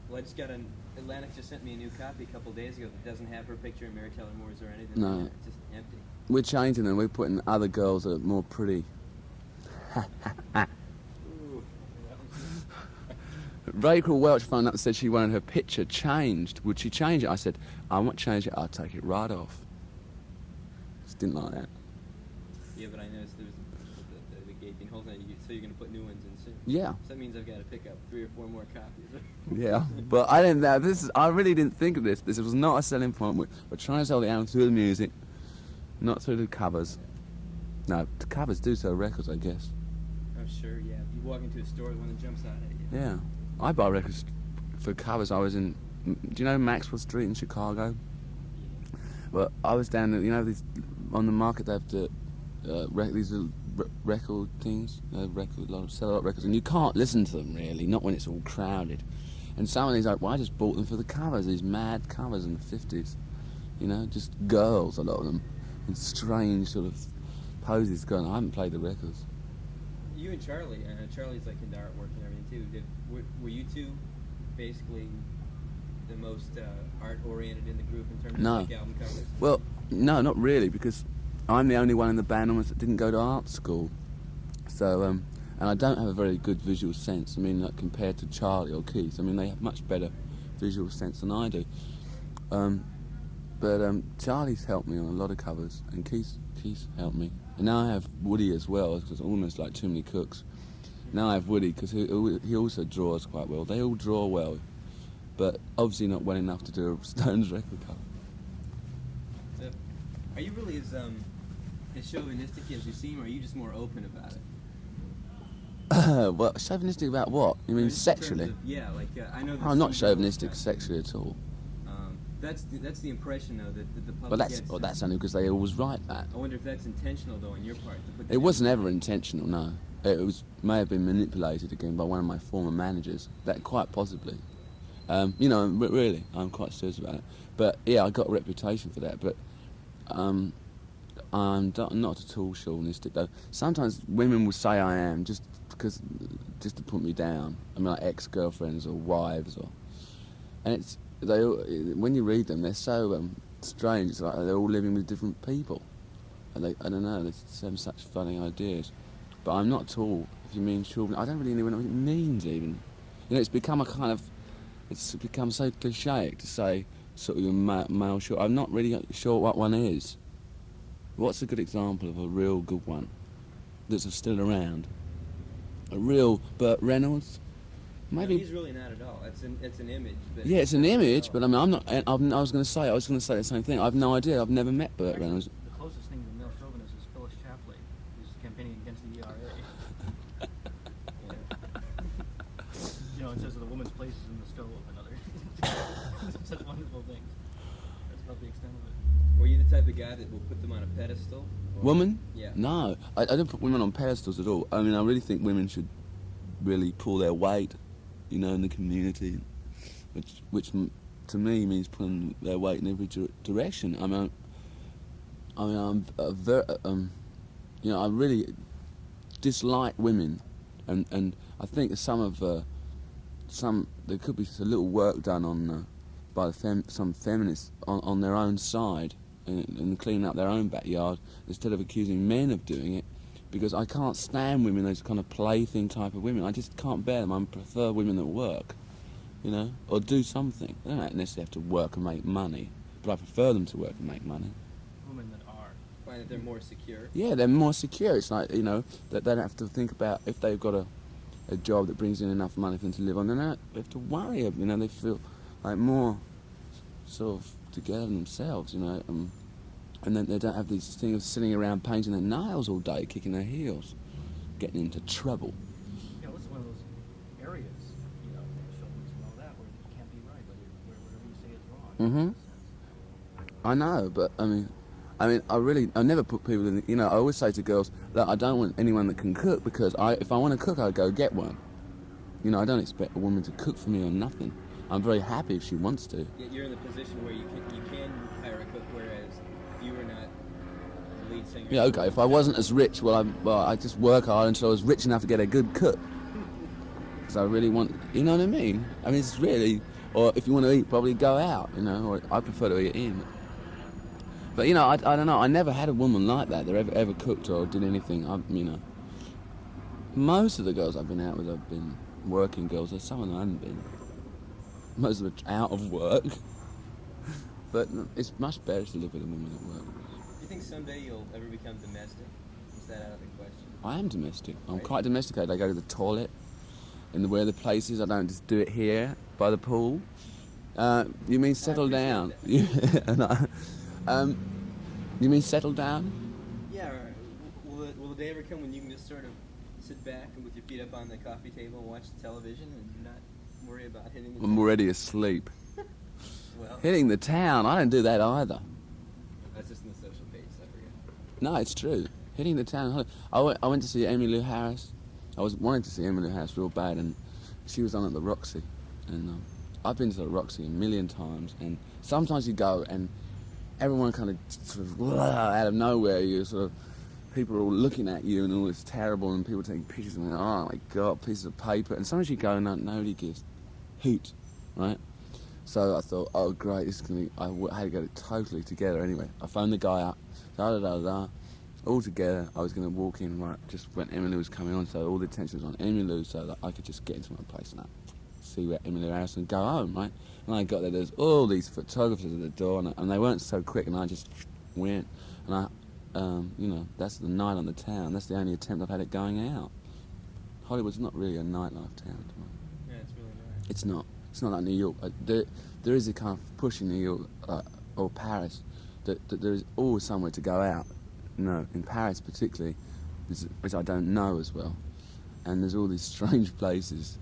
Well, I just got Atlantic just sent me a new copy a couple days ago that doesn't have her picture in Mary Tyler Moore's or anything. No. It's just empty. We're changing them. We're putting other girls that are more pretty. Ooh. Rachel Welch phoned up and said she wanted her picture changed. Would she change it? I said, I won't change it. I'll take it right off. She didn't like that. Yeah, but I noticed there was the gaping holes in it. So you're going to put new ones in soon. Yeah. So that means I've got to pick up 3 or 4 more copies. Yeah, but I didn't. I really didn't think of this. This was not a selling point. We're trying to sell the album through the music, not through the covers. No, the covers do sell records, I guess. I'm sure, yeah. You walk into a store, the one that jumps out at you. Yeah, I buy records for covers. I was in. Do you know Maxwell Street in Chicago? Yeah. Well, I was down there. These on the market. They have these little record things. A lot of sell a lot of records, and you can't listen to them really, not when it's all crowded. And some of these, well, I just bought them for the covers, these mad covers in the 50s. Just girls, a lot of them, in strange sort of poses going. I haven't played the records. You and Charlie, Charlie's like into artwork and everything too. Were you two basically the most art-oriented in the group in terms of like album covers? Well, no, not really, because I'm the only one in the band almost that didn't go to art school. So, and I don't have a very good visual sense. Like compared to Charlie or Keith. They have much better visual sense than I do. But Charlie's helped me on a lot of covers, and Keith's helped me. And now I have Woody as well, because it's almost like too many cooks. Now I have Woody, because he also draws quite well. They all draw well, but obviously not well enough to do a Stones record cover. So, are you really as chauvinistic as you seem, or are you just more open about it? Well, chauvinistic about what? You mean sexually? Yeah, like I know. I'm not chauvinistic sexually at all. That's the impression though that the public But gets. that's only because they always write that. I wonder if that's intentional though on your part. It wasn't ever intentional, no. It may have been manipulated again by one of my former managers. That quite possibly. Really, I'm quite serious about it. But yeah, I got a reputation for that. But I'm not at all chauvinistic though. Sometimes women will say I am just to put me down. Like ex-girlfriends or wives and when you read them, they're so strange. It's like they're all living with different people, and I don't know. They have such funny ideas. But I'm not at all. If you mean chauvinist, I don't really know what it means even. It's become it's become so cliche to say sort of male short. I'm not really sure what one is. What's a good example of a real good one that's still around? A real Burt Reynolds? maybe. No, he's really not at all. It's an image. But Yeah, it's an image, not but at I all. mean, I was going to say the same thing. I've no idea. I've never met Burt Actually, Reynolds. the closest thing to male chauvinist is Phyllis Chapley, who's campaigning against the ERA. You know, it says that a woman's place is in the stove and other such wonderful things. That's about the extent of it. Were you the type of guy that will put them on a pedestal? Or- Woman? Yeah. No, I don't put women on pedestals at all. I mean, I really think women should really pull their weight, you know, in the community, which to me means pulling their weight in every direction. I'm you know, I really dislike women, and I think there could be a little work done on by some feminists on their own side and cleaning up their own backyard instead of accusing men of doing it, because I can't stand women, those kind of plaything type of women. I just can't bear them. I prefer women that work, you know, or do something. They don't necessarily have to work and make money, but I prefer them to work and make money. Women that are. Find that they're more secure. Yeah, they're more secure. It's like, you know, that they don't have to think about if they've got a job that brings in enough money for them to live on. They don't have to worry. You know, they feel like more sort of together themselves, you know. And then they don't have these thing of sitting around painting their nails all day, kicking their heels, getting into trouble. You know, it's one of those areas, you know, chauvinism and all that, where you can't be right, where whatever you say is wrong. I know, but I never put people in. You know, I always say to girls that I don't want anyone that can cook, because if I want to cook, I'll go get one. You know, I don't expect a woman to cook for me or nothing. I'm very happy if she wants to. Yet you're in the position where you can hire a cook, whereas you were not the lead singer. Yeah, okay. If I wasn't as rich, I just work hard until I was rich enough to get a good cook. Because I really want, you know what I mean? I mean, it's really, or if you want to eat, probably go out. You know, or I prefer to eat in. But you know, I don't know. I never had a woman like that ever cooked or did anything. You know, most of the girls I've been out with have been working girls. There's some of them haven't been. Most of them are out of work. But it's much better to live with a woman at work. Do you think someday you'll ever become domestic? Is that out of the question? I am domestic. I'm Right. quite domesticated. I go to the toilet in where the places. I don't just do it here by the pool. You mean settle down? appreciate You mean settle down? Yeah. Will the day ever come when you can just sort of sit back and with your feet up on the coffee table and watch the television and not worry about hitting the I'm already asleep. Well, Hitting the town, I don't do that either. that's just in the social page, I forget. No, it's true. Hitting the town. I went to see Emmylou Harris. I was wanting to see Emmylou Harris real bad, and she was on at the Roxy. And I've been to the Roxy a million times, and sometimes you go and everyone kind of sort of out of nowhere, you sort of, people are all looking at you and all this terrible, and people taking pictures and oh my god, pieces of paper. And sometimes you go and nobody gives hoot, right? So I thought, oh great, this is gonna be, I had to get it totally together anyway. I phoned the guy up, all together. I was going to walk in right just when Emmylou was coming on, so all the attention was on Emmylou, so that I could just get into my place and see where Emmylou Harris and go home, right? And I got there, there's all these photographers at the door, and they weren't so quick, and I just went, and you know, that's the night on the town. That's the only attempt I've had at going out. Hollywood's not really a nightlife town. Yeah, it's really not. It's not. It's not like New York. There is a kind of push in New York or Paris that there is always somewhere to go out. You know, in Paris particularly, which I don't know as well. And there's all these strange places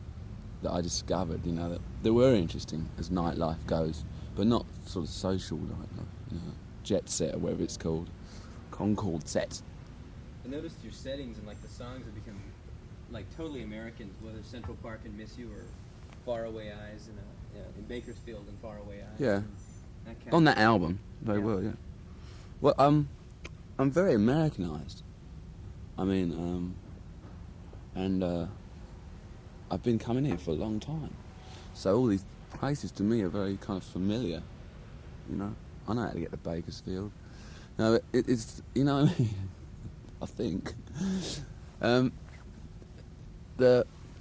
that I discovered, you know, that were interesting as nightlife goes, but not sort of social nightlife, you know, jet set or whatever it's called, Concord set. I noticed your settings and like the songs have become like totally American, whether Central Park and Miss You or Faraway Eyes in Bakersfield and Faraway Eyes. Yeah. And that kind On of- that album, very Yeah. well, yeah. Well, I'm very Americanized. I mean, I've been coming here for a long time, so all these places to me are very kind of familiar. You know, I know how to get to Bakersfield. No, it's you know, what I mean? I think.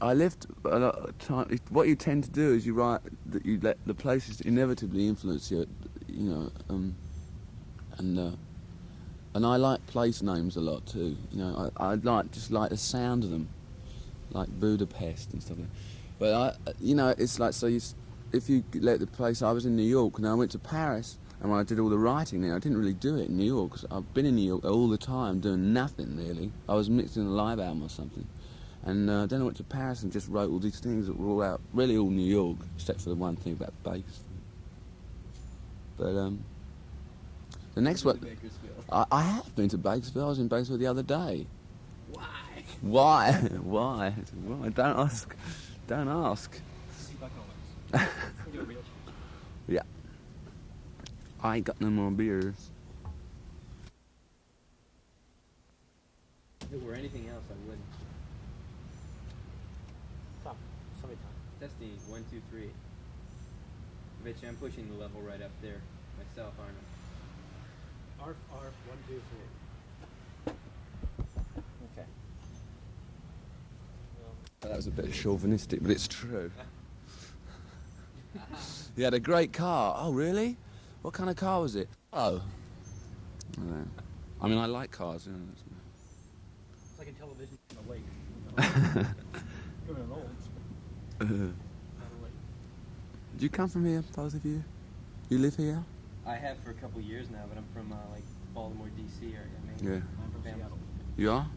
I lived a lot of time. What you tend to do is you let the places inevitably influence you. You know, and I like place names a lot too. You know, I like the sound of them, like Budapest and stuff like that. But it's like, if you let the place, I was in New York and I went to Paris, and when I did all the writing there, I didn't really do it in New York, 'cause I've been in New York all the time doing nothing really. I was mixing a live album or something. And then I went to Paris and just wrote all these things that were all out, really all New York, except for the one thing about bass. But the next one, I have been to Bakersfield. I was in Bakersfield the other day. Why? Why? Don't ask. Don't ask. Yeah. I ain't got no more beers. If it were anything else, I wouldn't. Top. Somebody top. Testing 1, 2, 3. I bet you I'm pushing the level right up there myself, aren't I? Arf, 1, 2, 3. Okay. That was a bit chauvinistic, but it's true. You had a great car. Oh, really? What kind of car was it? Oh. I mean, I like cars. You know, It's like in television. A lake. You're an old. Not a lake. Do you come from here, both of you? You live here? I have for a couple years now, but I'm from like Baltimore, D.C. area. Yeah. I'm from Family. Seattle. You are?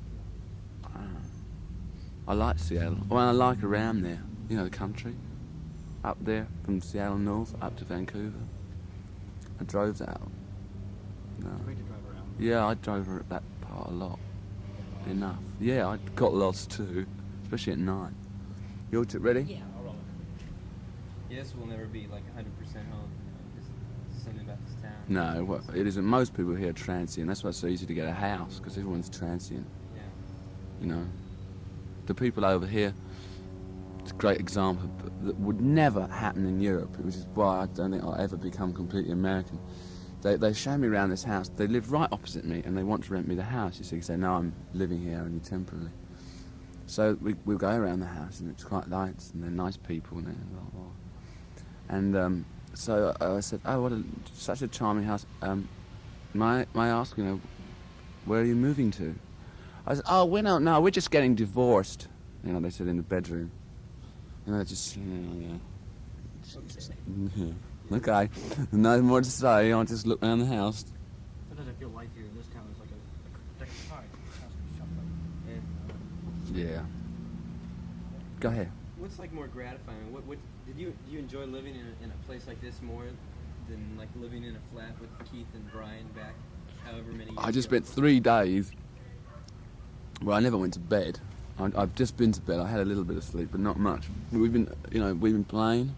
I like Seattle. Well, I like around there. You know, the country. Up there, from Seattle north up to Vancouver. I drove that. No. It's great to drive around. Yeah, I drove that part a lot. Enough. Yeah, I got lost too, especially at night. You all ready? Yeah, I'll roll it. Yes, we'll never be like 100% home. You know, just something about this town. No, well, it isn't. Most people here are transient. That's why it's so easy to get a house, because everyone's transient. Yeah. You know, the people over here. It's a great example that would never happen in Europe, which is why I don't think I'll ever become completely American. They show me around this house. They live right opposite me, and they want to rent me the house. You see, because they know I'm living here only temporarily. So we'll go around the house, and it's quite nice, and they're nice people, and so I said, "Oh, such a charming house. May I ask, where are you moving to?" I said, "Oh, we're just getting divorced." You know, they said in the bedroom. Just, okay. No more to say. I'll just look around the house. Sometimes I feel life here in this town is like a deck of cards. The house is shut up. Yeah. Yeah. Go ahead. What's like more gratifying? What do you enjoy living in a place like this more than like living in a flat with Keith and Brian back however many years I just ago? spent 3 days where I never went to bed. I've just been to bed. I had a little bit of sleep, but not much. We've been playing.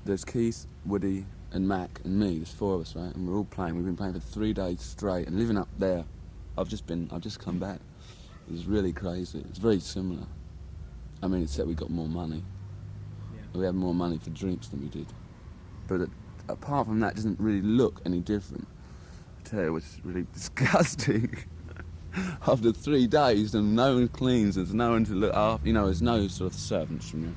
There's Keith, Woody, and Mac, and me. There's 4 of us, right? And we're all playing. We've been playing for 3 days straight, and living up there. I've just come back. It was really crazy. It's very similar. I mean, except we got more money. Yeah. We had more money for drinks than we did. But apart from that, it doesn't really look any different. I tell you, it was really disgusting. After 3 days, and no one cleans, there's no one to look after, there's no sort of servants from you.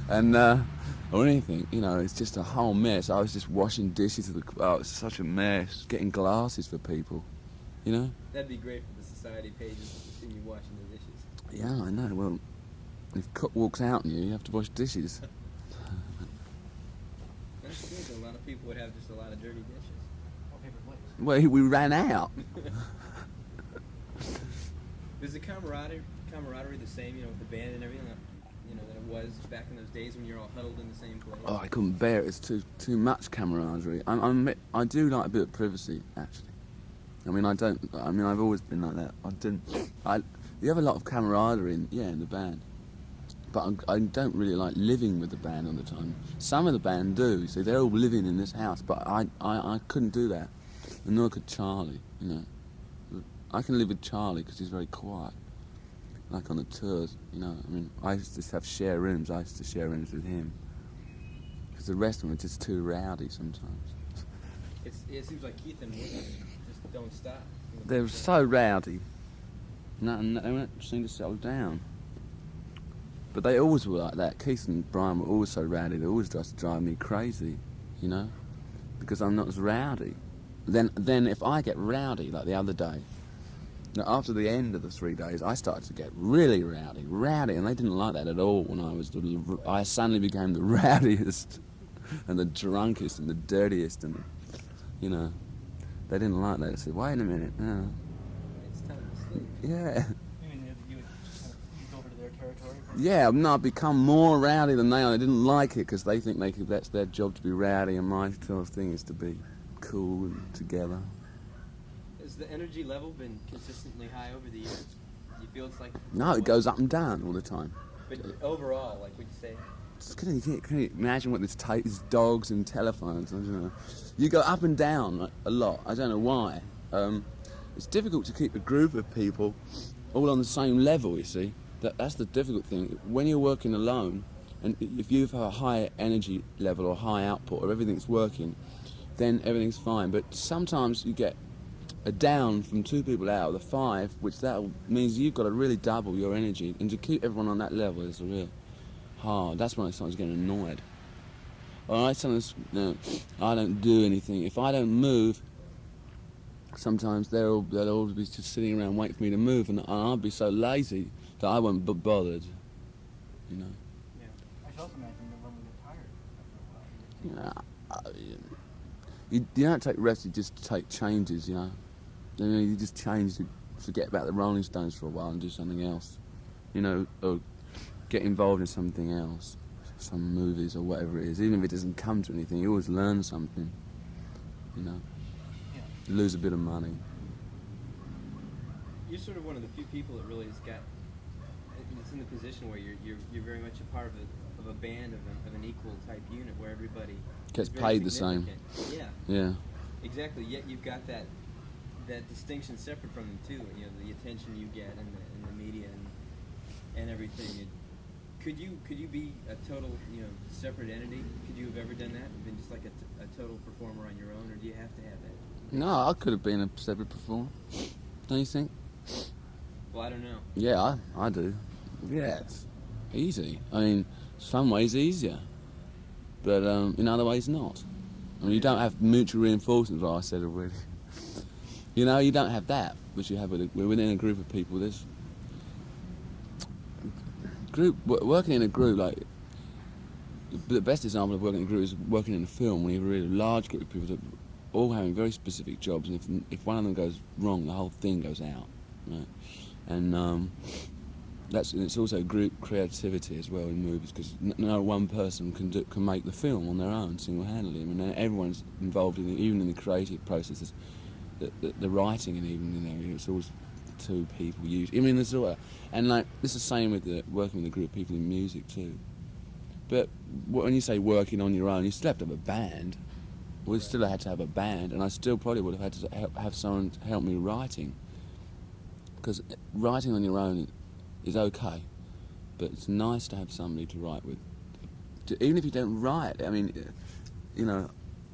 And, or anything, it's just a whole mess. I was just washing dishes, it's such a mess, getting glasses for people, That'd be great for the society pages to see you washing the dishes. Yeah, I know, well, if cook walks out on you, you have to wash dishes. That's good, a lot of people would have just a lot of dirty dishes. What paper plates? Well, we ran out. Is the camaraderie the same, with the band and everything, that it was back in those days when you're all huddled in the same place? Oh, I couldn't bear it. It's too much camaraderie. I do like a bit of privacy, actually. I've always been like that. You have a lot of camaraderie in the band. But I don't really like living with the band all the time. Some of the band do. See, they're all living in this house, but I couldn't do that. And nor could Charlie, I can live with Charlie because he's very quiet. Like on the tours, I used to have share rooms. I used to share rooms with him. Because the rest of them are just too rowdy sometimes. It seems like Keith and Woody just don't stop. They're so rowdy. No, they don't seem to settle down. But they always were like that. Keith and Brian were always so rowdy. They always just drive me crazy, because I'm not as rowdy. Then if I get rowdy, like the other day, Now, after the end of the 3 days, I started to get really rowdy, and they didn't like that at all. When I suddenly became the rowdiest, and the drunkest, and the dirtiest, and you know, they didn't like that. They said, "Wait a minute, no." It's time to sleep. Yeah. You mean you would kind of ease over to their territory? Yeah, no, I've become more rowdy than they are. They didn't like it because they think that's their job to be rowdy, and my thing is to be cool and together. Has the energy level been consistently high over the years? Do you feel it's like... No, it goes up and down all the time. But overall, like, would you say... Can you imagine what this takes? Dogs and telephones. I don't know. You go up and down like, a lot. I don't know why. It's difficult to keep a group of people all on the same level, you see. That's the difficult thing. When you're working alone, and if you have a high energy level or high output or everything's working, then everything's fine. But sometimes you get a down from 2 people out of the 5, which that means you've got to really double your energy. And to keep everyone on that level is real hard. That's when I started getting annoyed. Alright, sometimes I don't do anything. If I don't move, sometimes they'll all be just sitting around waiting for me to move, and I'll be so lazy that I won't be bothered, you know. Yeah. I should also imagine that when we get tired after a while. You don't take rest, you just take changes, you know. You just change, you forget about the Rolling Stones for a while and do something else, you know, or get involved in something else, some movies or whatever it is. Even if it doesn't come to anything, you always learn something, you know. Yeah. You lose a bit of money. You're sort of one of the few people that really has got... It's in the position where you're very much a part of a band, of an equal type unit where everybody... Gets is very paid the same. significant. Yeah. Yeah. Exactly. Yet you've got that distinction separate from them too. You know, the attention you get in the media and everything. Could you be a total, you know, separate entity? Could you have ever done that? Been just like a total performer on your own, or do you have to have that? No, I could have been a separate performer. Don't you think? Well, I don't know. Yeah, I do. Yeah, it's easy. I mean, some ways easier, but in other ways not. I mean, you don't have mutual reinforcement, like I said already. You know, you don't have that, which you have within a group of people. There's working in a group, like the best example of working in a group is working in a film when you have a really large group of people that are all having very specific jobs, and if one of them goes wrong, the whole thing goes out, right? And it's also group creativity as well in movies, because no one person can make the film on their own single-handedly. I mean, everyone's involved in even in the creative processes, the writing, and even it's always 2 people usually. I mean, there's all, and like it's the same with working with a group of people in music too. But when you say working on your own, you still have to have a band. We still had to have a band, and I still probably would have had to have someone to help me writing, because writing on your own is okay, but it's nice to have somebody to write with. Even if you don't write, I mean, you know,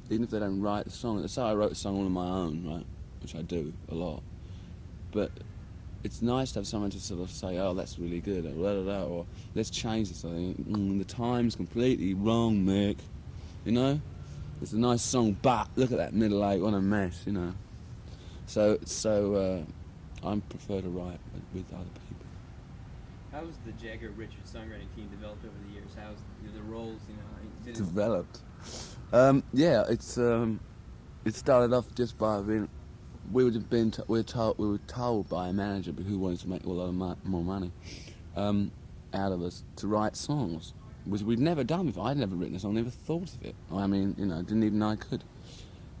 even if they don't write the song. That's how I wrote a song all on my own, right? Which I do a lot. But it's nice to have someone to sort of say, "Oh, that's really good," or blah, blah, blah, or "Let's change this." The time's completely wrong, Mick. You know, it's a nice song, but look at that middle eight, what a mess, you know. So I prefer to write with other people. How's the Jagger Richard songwriting team developed over the years? How's the roles, you know? Developed. Yeah, it started off just by being. We were told by a manager who wanted to make a lot of more money out of us to write songs, which we'd never done before. I'd never written a song, never thought of it. I mean, you know, didn't even know I could.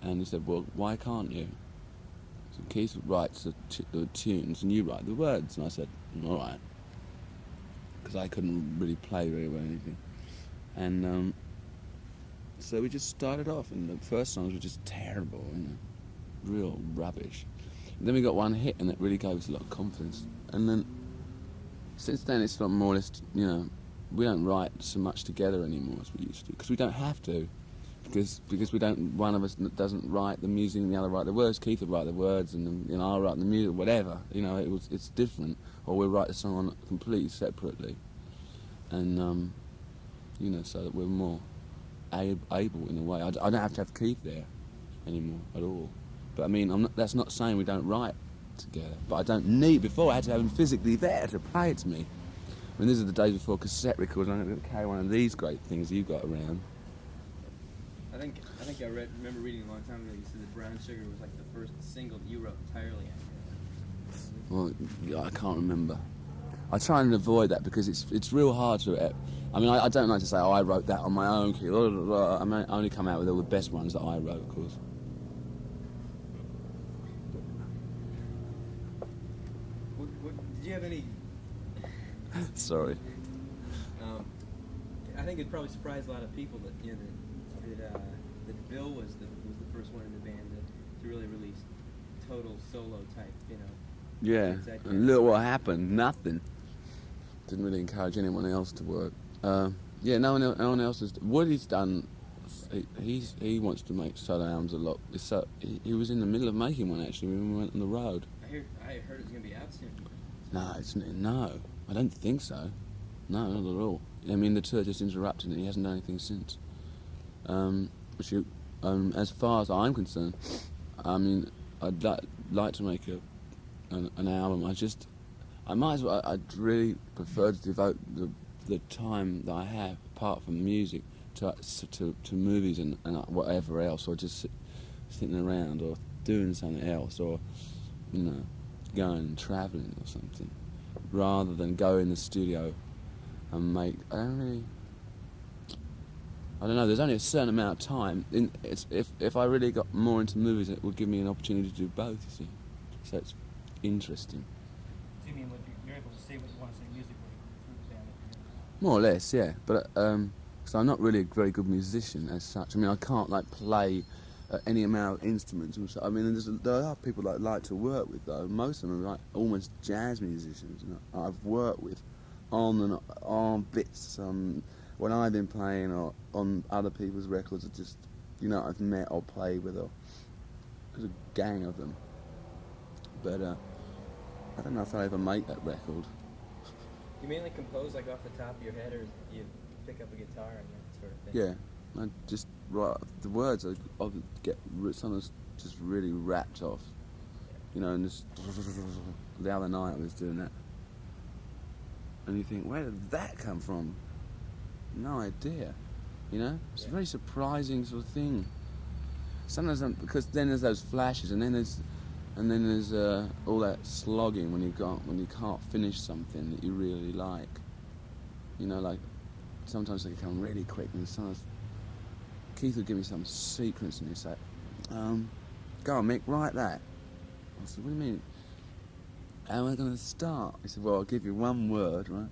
And he said, "Well, why can't you?" So Keith writes the tunes and you write the words. And I said, "All right," because I couldn't really play very well or anything. And so we just started off, and the first songs were just terrible, you know, real rubbish. And then we got one hit, and that really gave us a lot of confidence. And then, since then, it's not more or less, you know, we don't write so much together anymore as we used to, because we don't have to, because we don't. One of us doesn't write the music, and the other write the words. Keith will write the words, and you know, I'll write the music, whatever. You know, it's different, or we'll write the song on completely separately, and you know, so that we're more able in a way. I don't have to have Keith there anymore at all. But I mean, that's not saying we don't write together. But I don't need. Before I had to have them physically there to play it to me. I mean, these are the days before cassette records. And I'm going to carry one of these great things you've got around. I think I remember reading a long time ago. You said that Brown Sugar was like the first single that you wrote entirely on. Well, yeah, I can't remember. I try and avoid that because it's real hard to. I mean, I don't like to say, oh, I wrote that on my own key. I mean, I only come out with all the best ones that I wrote, of course. Did you have any? Sorry. I think it probably surprised a lot of people that that Bill was the first one in the band to really release total solo type, Yeah, and look what happened. Nothing. Didn't really encourage anyone else to work. Yeah, no one else has. What he's done, he wants to make solo albums a lot. He was in the middle of making one actually when we went on the road. I heard it's gonna be out soon. No, I don't think so. No, not at all. I mean, the tour just interrupted and he hasn't done anything since. As far as I'm concerned, I mean, I'd like to make an album. I might as well. I'd really prefer to devote the time that I have, apart from music, to movies and whatever else, or just sitting around or doing something else, or going and travelling or something, rather than go in the studio and make. I don't know. There's only a certain amount of time. If I really got more into movies, it would give me an opportunity to do both. You see, so it's interesting. So you mean you're able to say what you want to say musically through the band? More or less, yeah. But because I'm not really a very good musician as such. I mean, I can't play any amount of instruments. And so, I mean, there are people that I like to work with though. Most of them are almost jazz musicians. I've worked with on bits. When I've been playing or on other people's records, or just I've met or played with, or there's a gang of them. But I don't know if I'll ever make that record. You mainly compose like off the top of your head, or you pick up a guitar and that sort of thing? Yeah, I just write the words. I get sometimes just really wrapped off, and just the other night I was doing that, and you think, where did that come from? No idea, It's a very surprising sort of thing. Sometimes because then there's those flashes, and then there's all that slogging when you can't finish something that you really like. Like sometimes they come really quick, and sometimes Keith would give me some sequence, and he'd say, "Go on, Mick, write that." I said, "What do you mean? How am I going to start?" He said, "Well, I'll give you one word, right?"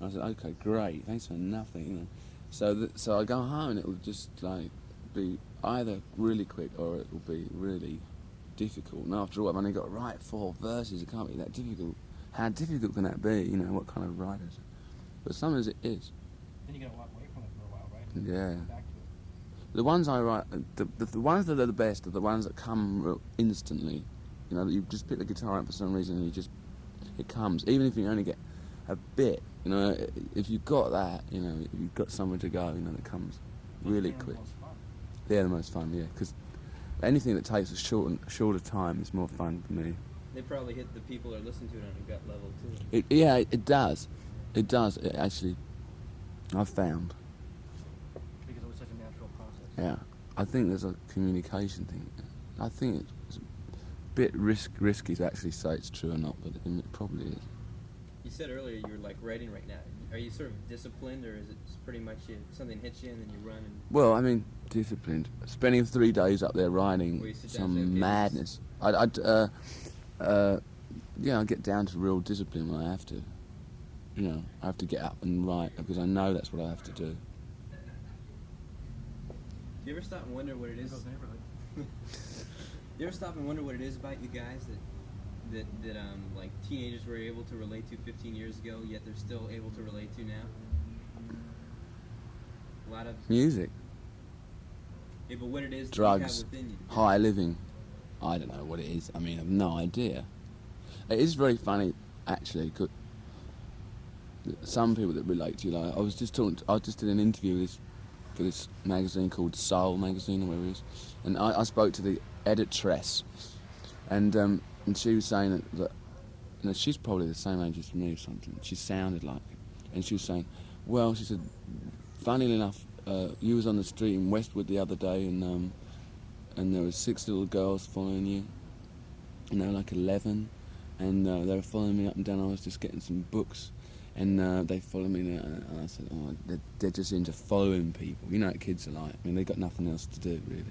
I said, "Okay, great. Thanks for nothing." So I go home and it will just be either really quick or it will be really difficult. And after all, I've only got to write 4 verses. It can't be that difficult. How difficult can that be? What kind of writers? But sometimes it is. Then you got to walk away from it for a while, right? Yeah. Back to it. The ones I write, the ones that are the best are the ones that come instantly. That you just pick the guitar up for some reason and it comes. Even if you only get a bit, if you've got that, if you've got somewhere to go, that comes really quick. They're the most fun, yeah, because anything that takes a shorter time is more fun for me. They probably hit the people that listen to it on a gut level too. It does. It does. It actually, I've found. Because it was such a natural process. Yeah, I think there's a communication thing. I think it's a bit risky to actually say it's true or not, but it probably is. You said earlier you were writing right now. Are you sort of disciplined, or is it pretty much something hits you and then you run? Well, I mean, disciplined. Spending 3 days up there writing Well, you sit down and say, some okay, madness. I get down to real discipline when I have to. I have to get up and write because I know that's what I have to do. Do you ever stop and wonder what it is? You ever stop and wonder what it is about you guys that teenagers were able to relate to 15 years ago, yet they're still able to relate to now? A lot of Music, yeah, but what it is drugs, that you have within you. high living. I don't know what it is. I mean, I've no idea. It is very funny, actually. Some people that relate to you, I just did an interview for this magazine called Soul magazine, or whatever it is, and I spoke to the editress, and and she was saying that you know, she's probably the same age as me or something. She sounded like it. And she was saying, well, she said, funnily enough, you was on the street in Westwood the other day, and there was 6 little girls following you, and they were like 11, and they were following me up and down. I was just getting some books, and they followed me, and I said, oh, they're just into following people. You know what kids are like. I mean, they got nothing else to do, really.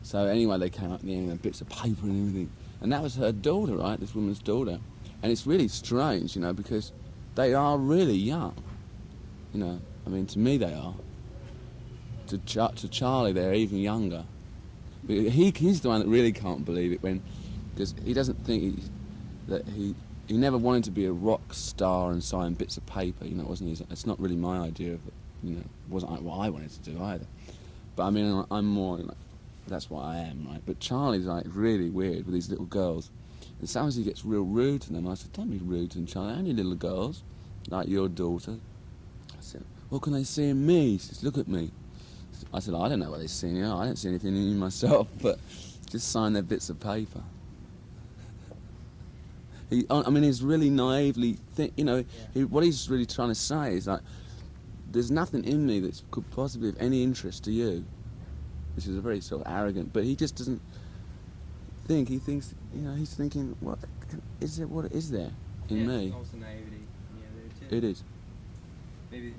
So anyway, they came up at the end with bits of paper and everything, and that was her daughter, right, this woman's daughter. And it's really strange, you know, because they are really young. You know, I mean, to me they are. To Charlie, they're even younger. But he's the one that really can't believe it because he doesn't think he never wanted to be a rock star and sign bits of paper. You know, it's not really my idea of it. You know, it wasn't what I wanted to do either. But I mean, I'm more like, that's what I am, right? But Charlie's like really weird with these little girls. And sometimes he gets real rude to them. I said, don't be rude to them, Charlie. Only little girls, like your daughter. I said, what can they see in me? He says, look at me. I said, I don't know what they see in you. I don't see anything in you myself, but just sign their bits of paper. I mean, he's really naively, what he's really trying to say is like, there's nothing in me that could possibly have any interest to you. Which is a very sort of arrogant, but he just doesn't think. He thinks, he's thinking, what is there in me? It's also naivety. Yeah, there too. It is. Maybe.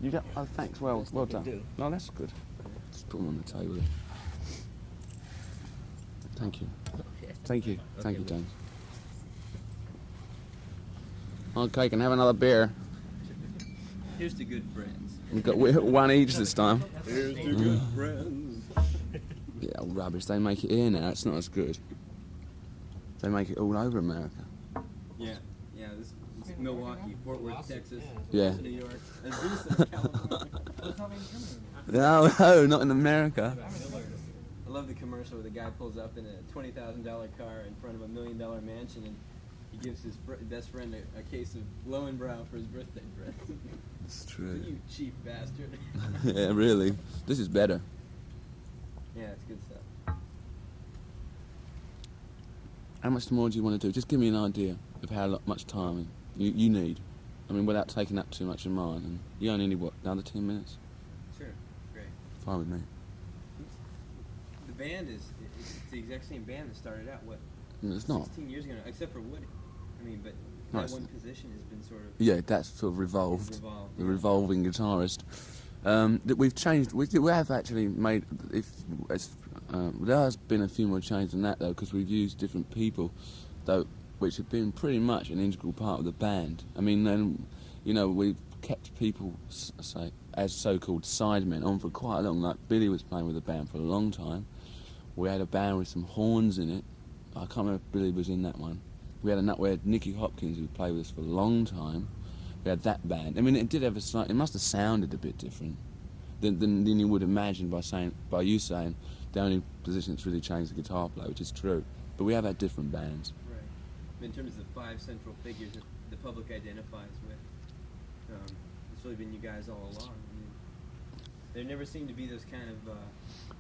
You got? Oh, thanks. Well done. No, that's good. Just put them on the table there. Thank you. Thank you, James. Okay, can I have another beer? Here's to good friends. We've got one each this time. Here's to good friends. Yeah, rubbish. They make it here now. It's not as good. They make it all over America. Yeah. This is Milwaukee, Fort Worth, Texas, Yeah. New York, Azusa, California. No, not in America. I love the commercial where the guy pulls up in a $20,000 car in front of $1 million mansion, and he gives his best friend a case of Lowenbrow for his birthday present. It's true. You cheap bastard. Yeah, really. This is better. Yeah, it's good stuff. How much more do you want to do? Just give me an idea of how much time you need. I mean, without taking up too much of mine. And you only need, another 10 minutes? Sure, great. Fine with me. The band it's the exact same band that started out, No, it's not. 16 years ago, except for Woody. I mean, but No, that one position has been sort of... Yeah, that's sort of revolved. The yeah. revolving guitarist. That we've changed. We have actually made. There has been a few more changes than that though, because we've used different people, though, which have been pretty much an integral part of the band. I mean, then, we've kept people, say, as so-called sidemen on for quite a long. Like Billy was playing with the band for a long time. We had a band with some horns in it. I can't remember if Billy was in that one. We had Nicky Hopkins who played with us for a long time. We had that band. I mean, it did have it must have sounded a bit different than you would imagine by you saying the only position that's really changed is the guitar player, which is true. But we have had different bands. Right. In terms of the 5 central figures that the public identifies with, it's really been you guys all along. I mean, there never seemed to be those kind of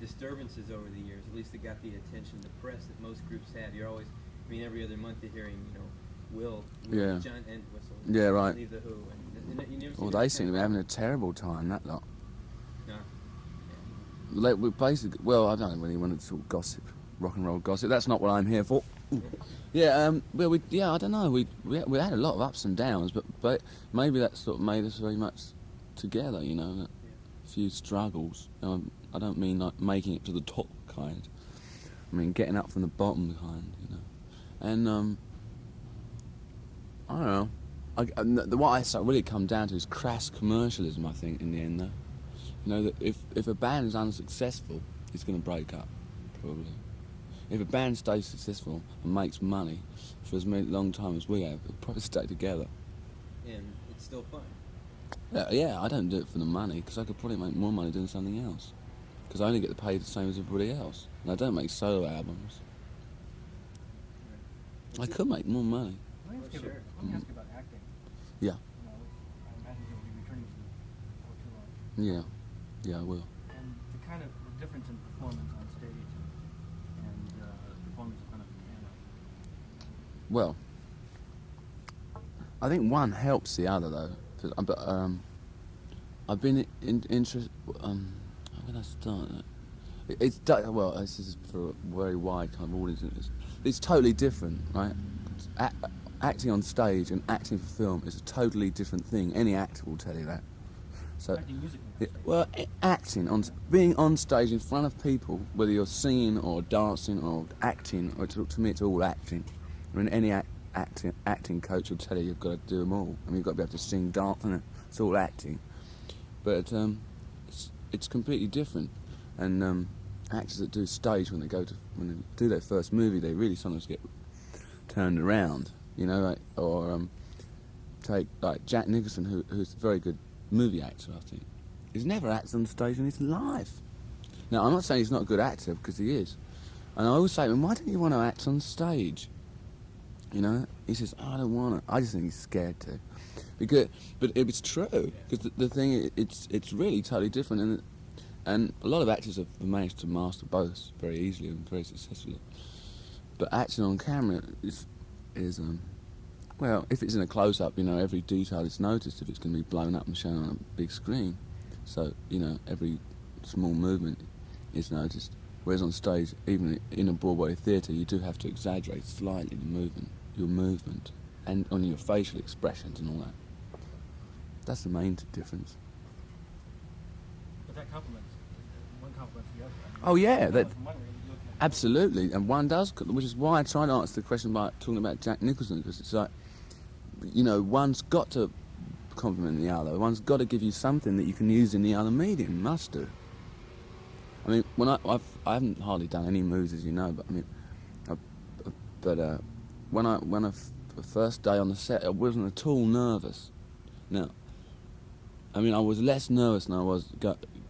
disturbances over the years, at least that got the attention of the press that most groups had. You're always, every other month you're hearing, Will Yeah. John Entwistle. Yeah, right. Leave the Who. And you never Well, they seem to be having a terrible time, that lot. No. Like, we basically, I don't really want to talk gossip, rock and roll gossip. That's not what I'm here for. Yeah, I don't know. We had a lot of ups and downs, but maybe that sort of made us very much together. A few struggles. I don't mean like making it to the top kind. I mean getting up from the bottom kind. And I don't know. What I really come down to is crass commercialism, I think, in the end, though. That if a band is unsuccessful, it's going to break up, probably. If a band stays successful and makes money for as long time as we have, it'll probably stay together. And it's still fun. Yeah, I don't do it for the money, because I could probably make more money doing something else. Because I only get paid the same as everybody else. And I don't make solo albums. I could make more money. Let me ask you about acting. Yeah. I imagine you'll be returning to before too long. Yeah, I will. And the difference in performance on stage and performance in front of the piano. well, I think one helps the other though. But I've been interested. How can I start that? Well, this is for a very wide kind of audience. It's totally different, right? Acting on stage and acting for film is a totally different thing. Any actor will tell you that. So, Acting musically on stage. well, being on stage in front of people, whether you're singing or dancing or acting, or to me it's all acting. I mean, any acting coach will tell you you've got to do them all. I mean, you've got to be able to sing, dance, and it's all acting. But it's completely different. And actors that do stage when they do their first movie, they really sometimes get turned around, you know, like, or take like Jack Nicholson, who's a very good movie actor, I think. He's never acted on stage in his life. Now, I'm not saying he's not a good actor, because he is. And I always say to him, why don't you want to act on stage? You know? He says, I don't want to. I just think he's scared to. But it's true, because the thing, it's really totally different. And a lot of actors have managed to master both very easily and very successfully. But acting on camera is well, if it's in a close-up, you know, every detail is noticed if it's going to be blown up and shown on a big screen. So, you know, every small movement is noticed. Whereas on stage, even in a Broadway theatre, you do have to exaggerate slightly your movement, and on your facial expressions and all that. That's the main difference. But that complements, one complements the other. Oh yeah, One that way, you look at- absolutely, and one does, which is why I try to answer the question by talking about Jack Nicholson, because it's like, you know, one's got to complement the other. One's got to give you something that you can use in the other medium. Must do. I mean, when I haven't hardly done any movies, as you know, but I mean, when I first day on the set, I wasn't at all nervous. Now, I mean, I was less nervous than I was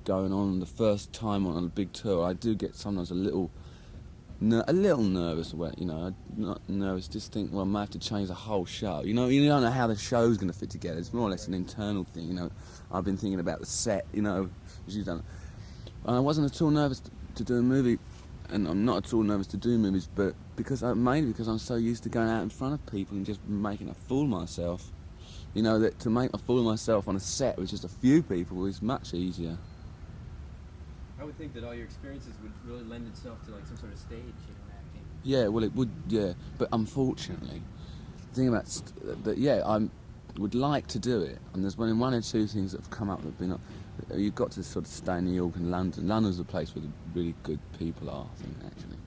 going on the first time on a big tour. I do get sometimes a little nervous, you know. I'm not nervous, just think, well, I might have to change the whole show. You know, you don't know how the show's going to fit together. It's more or less an internal thing, you know. I've been thinking about the set, you know, as you've done. And I wasn't at all nervous to do a movie, and I'm not at all nervous to do movies, but mainly because I'm so used to going out in front of people and just making a fool of myself. You know, that to make a fool of myself on a set with just a few people is much easier. I would think that all your experiences would really lend itself to like some sort of stage, you know, acting. Yeah, well, it would, yeah. But unfortunately, the thing about that, yeah, I would like to do it, and there's one or two things that have come up that have been. You've got to sort of stay in New York and London. London's a place where the really good people are, I think, actually.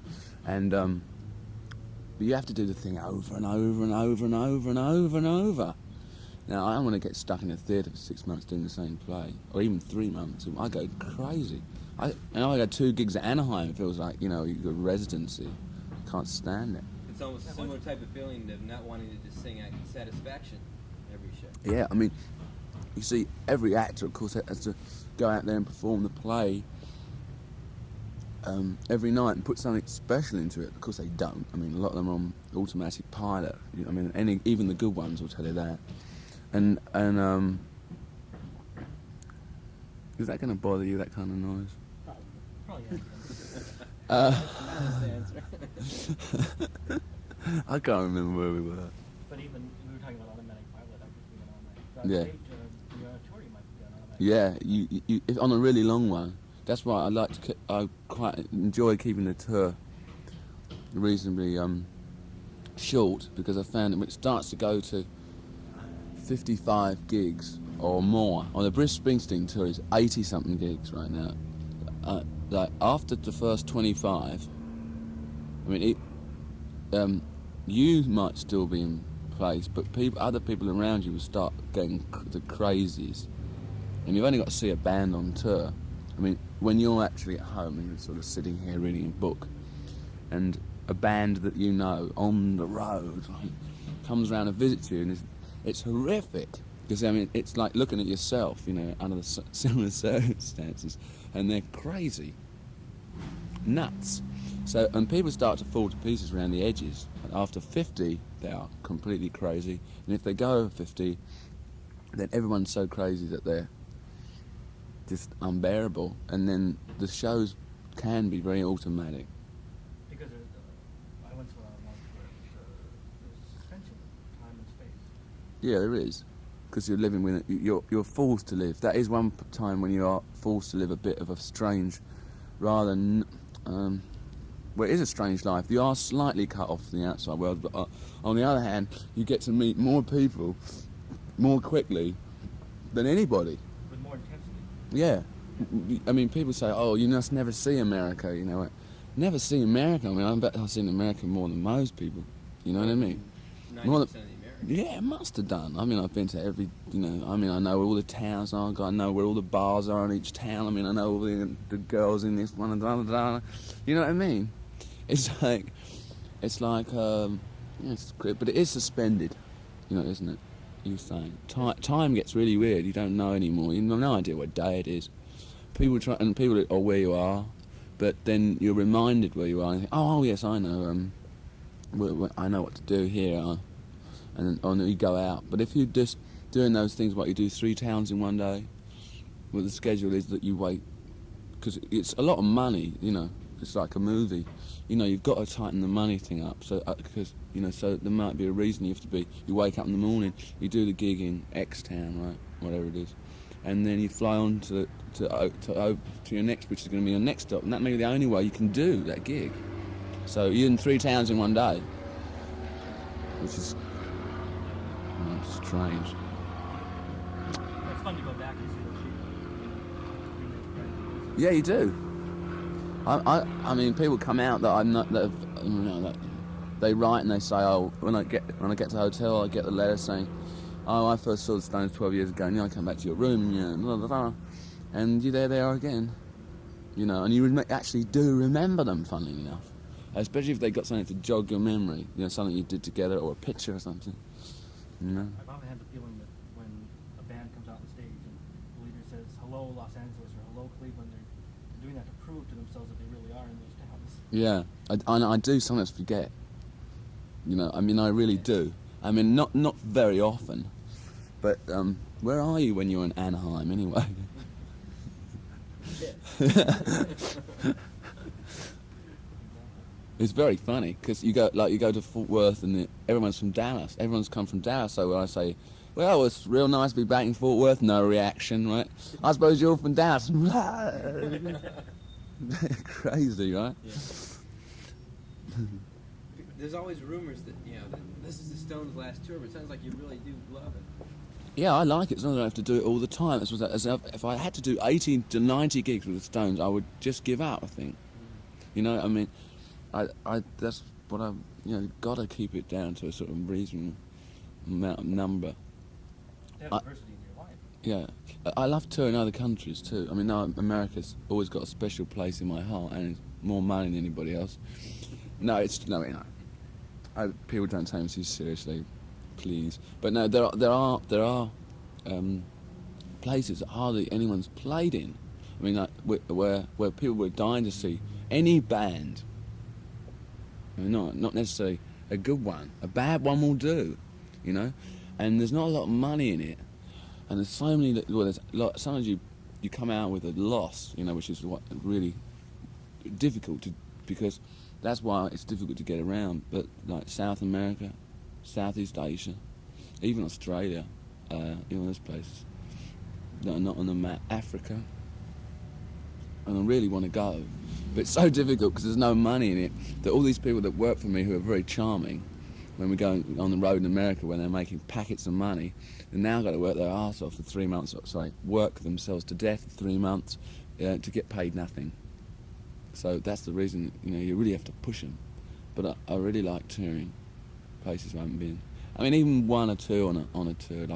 And but you have to do the thing over and over and over and over and over and over. Now, I don't want to get stuck in a theatre for 6 months doing the same play, or even 3 months. I go crazy. I got 2 gigs at Anaheim. It feels like, you know, you got residency. Can't stand it. It's almost a similar type of feeling of not wanting to just sing at satisfaction every show. Yeah, I mean, you see, every actor, of course, has to go out there and perform the play every night and put something special into it. Of course, they don't. I mean, a lot of them are on automatic pilot. You know, I mean, even the good ones will tell you that. And is that going to bother you, that kind of noise? Probably. I can't remember where we were. But even, we were talking about automatic pilot, I could be an automatic. Yeah. Stage, you're on a tour, you might be on automatic. Yeah, you if on a really long one. That's why I quite enjoy keeping the tour reasonably short, because I found that when it starts to go to 55 gigs or more, on the Bruce Springsteen tour is 80-something gigs right now. Like after the first 25, I mean, you might still be in place, but other people around you will start getting the crazies, and you've only got to see a band on tour. I mean, when you're actually at home and you're sort of sitting here reading a book, and a band that you know on the road comes around and visits you, and it's horrific. Because, I mean, it's like looking at yourself, you know, under the similar circumstances, and they're crazy. Nuts. So, and people start to fall to pieces around the edges. And after 50, they are completely crazy. And if they go over 50, then everyone's so crazy that they're just unbearable. And then the shows can be very automatic. Because I went to one where it was Yeah, there is, because you're living with it. You're forced to live. That is one time when you are forced to live a bit of a strange, rather than, well, it is a strange life. You are slightly cut off from the outside world, but on the other hand, you get to meet more people more quickly than anybody. With more intensity. Yeah, I mean, people say, "Oh, you must never see America." You know, never see America. I mean, I bet I've seen America more than most people. You know what I mean? 90% More of the Americans. Yeah, it must have done. I mean, I've been to every, you know, I mean, I know where all the towns are, I know where all the bars are in each town, I mean, I know all the girls in this one, and blah, blah, blah. You know what I mean? It's like, yeah, it's great, but it is suspended, you know, isn't it? You're saying. Time gets really weird, you don't know anymore, you have no idea what day it is. People are where you are, but then you're reminded where you are, and you think, oh yes, I know, I know what to do here, and then you go out. But if you're just doing those things, what you do 3 towns in one day, well, the schedule is that you wait, because it's a lot of money, you know, it's like a movie. You know, you've got to tighten the money thing up, so because, you know, so there might be a reason you have to be, you wake up in the morning, you do the gig in X town, right, whatever it is, and then you fly on to your next, which is going to be your next stop, and that may be the only way you can do that gig. So you're in 3 towns in one day, which is strange. It's fun to go back and see those people. We make friends. Yeah, you do. I mean, people come out that I'm not, that, you know, that they write and they say, oh, when I get to the hotel, I get the letter saying, oh, I first saw the Stones 12 years ago, and I come back to your room, and, you know, blah, blah, blah, and there they are again, you know, and you actually do remember them, funnily enough, especially if they got something to jog your memory, you know, something you did together or a picture or something, you know. I've often had the feeling that when a band comes out on stage and the leader says, hello Los Angeles or hello Cleveland, they're doing that to prove to themselves that they really are in those towns. Yeah, I do sometimes forget. You know, I mean, I really do. I mean, not very often, but where are you when you're in Anaheim anyway? It's very funny because you go to Fort Worth and everyone's from Dallas. Everyone's come from Dallas. So when I say, well, it's real nice to be back in Fort Worth, no reaction, right? I suppose you're from Dallas. Crazy, right? Yeah. There's always rumors that, you know, that this is the Stones' last tour, but it sounds like you really do love it. Yeah, I like it. As long as I don't have to do it all the time. If I had to do 80 to 90 gigs with the Stones, I would just give up, I think. You know, I mean, I that's what I, you know, got to keep it down to a sort of reasonable amount of number. They have diversity in your life. Yeah, I love touring other countries too. I mean, now America's always got a special place in my heart, and it's more money than anybody else. No, people don't take me too seriously, please. But no, there are places that hardly anyone's played in. I mean, like where people were dying to see any band. I mean, not necessarily a good one. A bad one will do, you know. And there's not a lot of money in it. And there's so many. Well, there's a lot. Sometimes you come out with a loss, you know, which is what really difficult to, because that's why it's difficult to get around. But like South America, Southeast Asia, even Australia, those places that are not on the map, Africa, and I really want to go, but it's so difficult because there's no money in it. That all these people that work for me who are very charming, when we go on the road in America when they're making packets of money, they've now got to work their arse off for 3 months, work themselves to death for 3 months to get paid nothing. So that's the reason, you know, you really have to push them. But I really like touring places I haven't been. I mean, even 1 or 2 on a tour,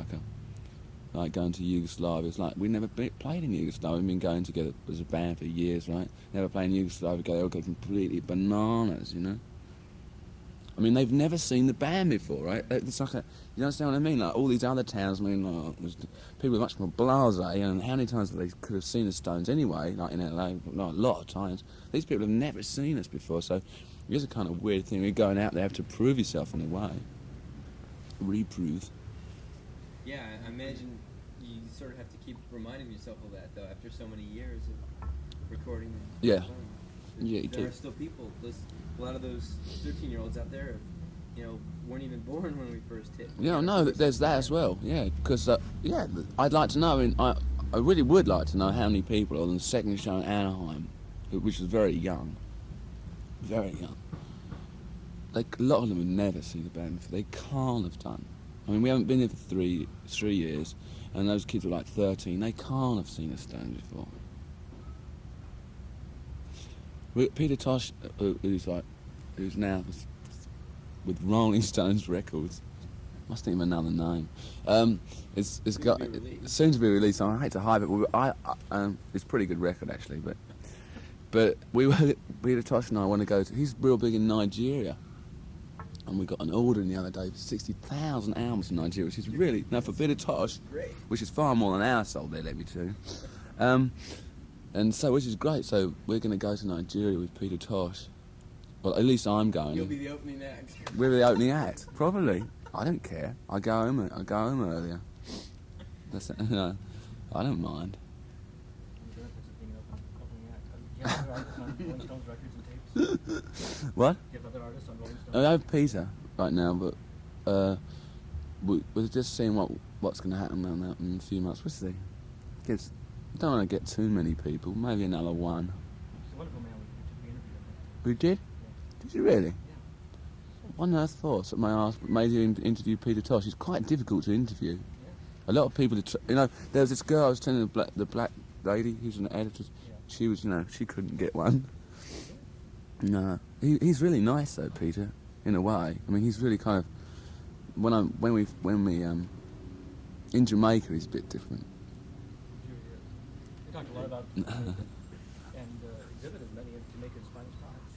like going to Yugoslavia. It's like we never played in Yugoslavia. We've been going together as a band for years, right? Never played in Yugoslavia. They all go completely bananas, you know. I mean, they've never seen the band before, right? It's like you understand what I mean? Like all these other towns, I mean, people are much more blasé, and how many times they could have seen the Stones anyway, like in LA, like a lot of times. These people have never seen us before, so it's a kind of weird thing. You're going out there, have to prove yourself in a way. Reprove. Yeah, I imagine you sort of have to keep reminding yourself of that, though, after so many years of recording. Yeah. Songs. Yeah, you there do. are still people. A lot of those 13-year-olds out there have weren't even born when we first hit. Yeah, no, there's that as well. Yeah, because I'd like to know. I mean, I really would like to know how many people on the second show in Anaheim, which was very young. Very young. Like, a lot of them have never seen the band before. They can't have done. I mean, we haven't been here for three years, and those kids were like 13. They can't have seen a Stones before. Peter Tosh, who's now with Rolling Stones records, must think of another name. It's got soon to be released. I hate to hype it, but it's a pretty good record actually. But Peter Tosh and I want to go to. He's real big in Nigeria. And we got an order the other day for 60,000 albums from Nigeria, which is really, for Peter Tosh, which is far more than our sold they let me to. And so, which is great. So we're going to go to Nigeria with Peter Tosh. Well, at least I'm going. You'll be the opening act. We're the opening act, probably. I don't care. I go home earlier. That's, no, I don't mind. What? You have other artists on Rolling Stone? I have Peter right now, but we're just seeing what's going to happen around that in a few months. We'll see. I don't want to get too many people. Maybe another one. He's a wonderful man. We interviewed him. We did? Yeah. Did you really? Yeah. What on earth thoughts that made you interview Peter Tosh? He's quite difficult to interview. Yeah. A lot of people, there was this girl I was telling the black lady who's an editor. Yeah. She was, she couldn't get one. No, he's really nice though, Peter. In a way, I mean, he's really kind of when we in Jamaica, he's a bit different. We talked a lot about and exhibited many of Jamaica's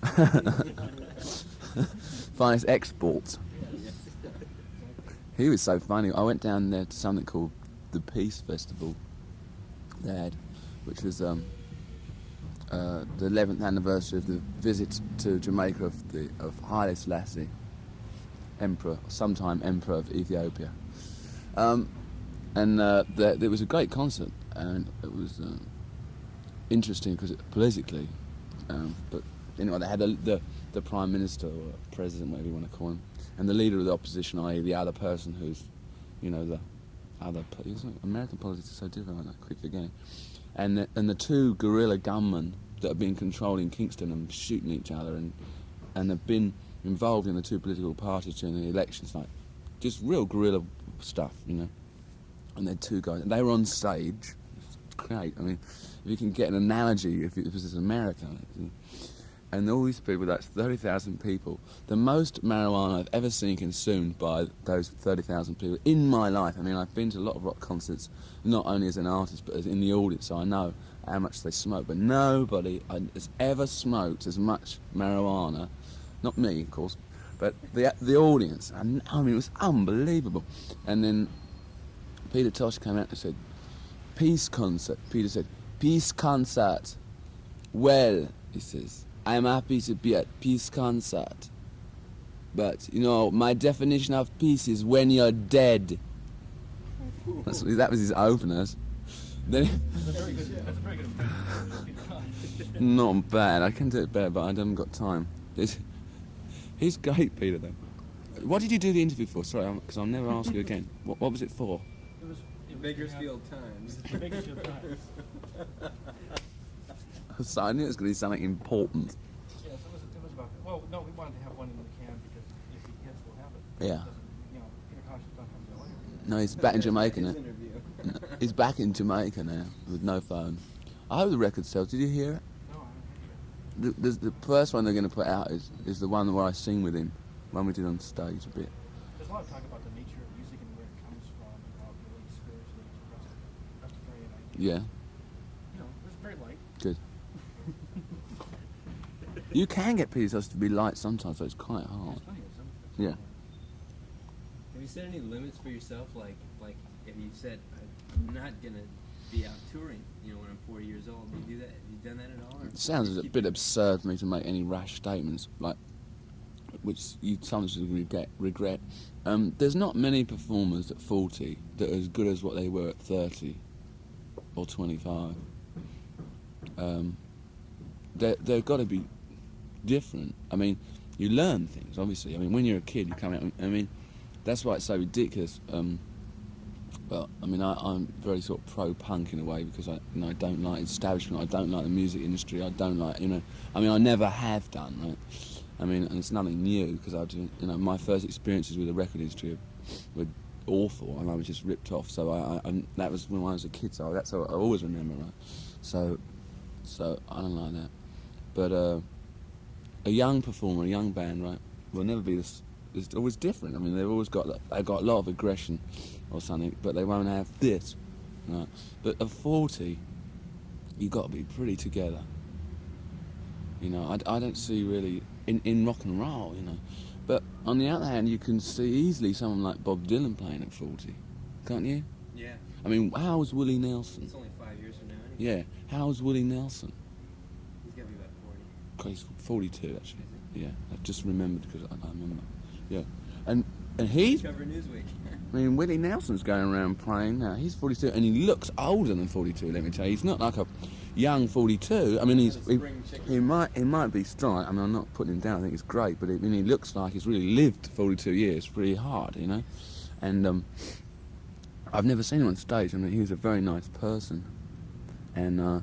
finest products. Finest exports. Yes. He was so funny. I went down there to something called the Peace Festival they had, which was the 11th anniversary of the visit to Jamaica of Haile Selassie, sometime Emperor of Ethiopia. It was a great concert, and it was interesting because politically, but anyway, they had the Prime Minister or President, whatever you want to call him, and the leader of the opposition, i.e. the other person who's, the other. American politics is so different, I keep forgetting. And the two guerrilla gunmen that have been controlling Kingston and shooting each other and have been involved in the two political parties during the elections, like just real guerrilla stuff, And they're two guys, and they were on stage. It's great. I mean, if you can get an analogy, if this is America, and all these people, that's 30,000 people, the most marijuana I've ever seen consumed by those 30,000 people in my life. I mean, I've been to a lot of rock concerts, not only as an artist, but as in the audience, so I know how much they smoke. But nobody has ever smoked as much marijuana, not me, of course, but the audience. And I mean, it was unbelievable. And then Peter Tosh came out and said, "Peace concert." Peter said, "Peace concert." Well, he says, "I'm happy to be at peace concert. But, my definition of peace is when you're dead." That was his openers. Then That's a very good impression. not bad. I can do it better, but I haven't got time. He's great, Peter, though. What did you do the interview for? Sorry, because I'll never ask you again. What was it for? It was Bakersfield Times. Bakersfield Times. So I knew it was going to be something important. Yes, it was about. Well, no, we wanted to have one in the can because if he gets, we'll have it. Yeah. Peter Tosh is not from the oil. No, he's back in Jamaica now. His interview. He's back in Jamaica now with no phone. I hope the record sells. Did you hear it? No, I don't think The first one they're going to put out is the one where I sing with him, one we did on stage a bit. There's a lot of talk about the nature of music and where it comes from and how it relates spiritually to Rastafarian ideas. Yeah, It was very light. good. You can get Peter Tosh to be light sometimes, so it's quite hard. It's funny, Yeah. Have you set any limits for yourself? Like if you said, "I'm not gonna be out touring," when I'm 40 years old. Do you do that? Have you done that at all? Or It sounds just a keep bit absurd for me to make any rash statements, which you sometimes regret. There's not many performers at 40 that are as good as what they were at 30 or 25. They've got to be different. I mean, you learn things, obviously. I mean, when you're a kid, you come out, I mean, that's why it's so ridiculous. Well, I mean, I'm very sort of pro-punk in a way because I don't like establishment, I don't like the music industry, I don't like, I mean, I never have done, right? I mean, and it's nothing new because my first experiences with the record industry were awful, and I was just ripped off. So that was when I was a kid. So that's what I always remember, right? So I don't like that. But a young performer, a young band, right, will never be this. It's always different. I mean, they've got a lot of aggression or something, but they won't have this, right? But at 40, you've got to be pretty together. I don't see really in rock and roll, But on the other hand, you can see easily someone like Bob Dylan playing at 40, can't you? Yeah. I mean, how was Willie Nelson? It's only 5 years from now. Anyway. Yeah. How was Willie Nelson? He's got to be about 40. He's 42, actually. Is he? Yeah. I just remembered because I remember. Yeah. And he's... Cover Newsweek. I mean, Willie Nelson's going around playing now. He's 42, and he looks older than 42. Let me tell you, he's not like a young 42. I mean, he might be strong. I mean, I'm not putting him down. I think he's great, but he looks like he's really lived 42 years pretty hard, And I've never seen him on stage. I mean, he was a very nice person, and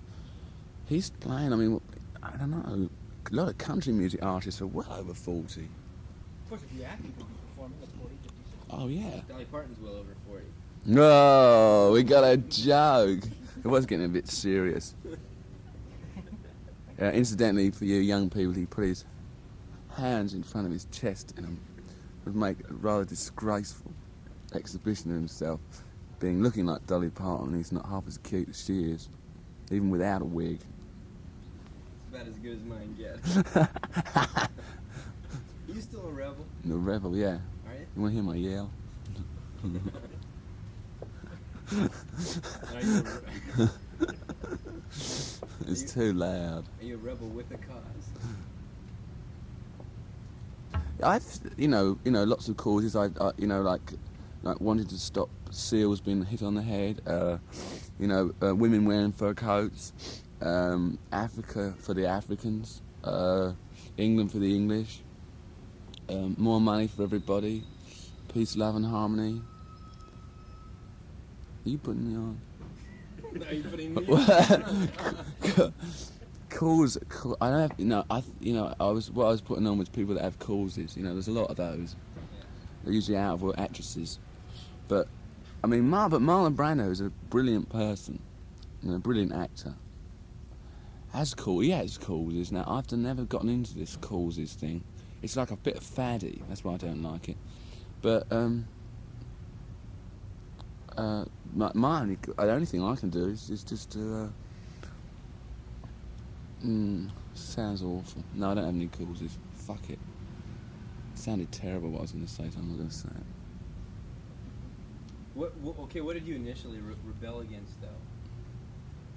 he's playing. I mean, I don't know. A lot of country music artists are well over 40. Of course, if you act, you could be performing at 40, 56. Oh yeah. Dolly Parton's well over 40. No, we got a joke. It was getting a bit serious. Incidentally, for you young people, he put his hands in front of his chest and would make a rather disgraceful exhibition of himself, looking like Dolly Parton. He's not half as cute as she is, even without a wig. It's about as good as mine gets. Are you still a rebel? A rebel, yeah. Are you? You want to hear my yell? It's too loud. Are you a rebel with a cause? I've, lots of causes. I like wanted to stop seals being hit on the head. Women wearing fur coats. Africa for the Africans. England for the English. More money for everybody. Peace, love, and harmony. Are you putting me on? No, you're putting me on. Cause I don't have, what I was putting on was people that have causes. There's a lot of those. They're usually out of actresses. But I mean, Marlon Brando is a brilliant person, a brilliant actor. He has causes. Now I've never gotten into this causes thing. It's like a bit of faddy. That's why I don't like it. But the only thing I can do is just to. Sounds awful. No, I don't have any causes. Fuck it. It sounded terrible what I was going to say, so I'm not going to say it. What did you initially rebel against, though?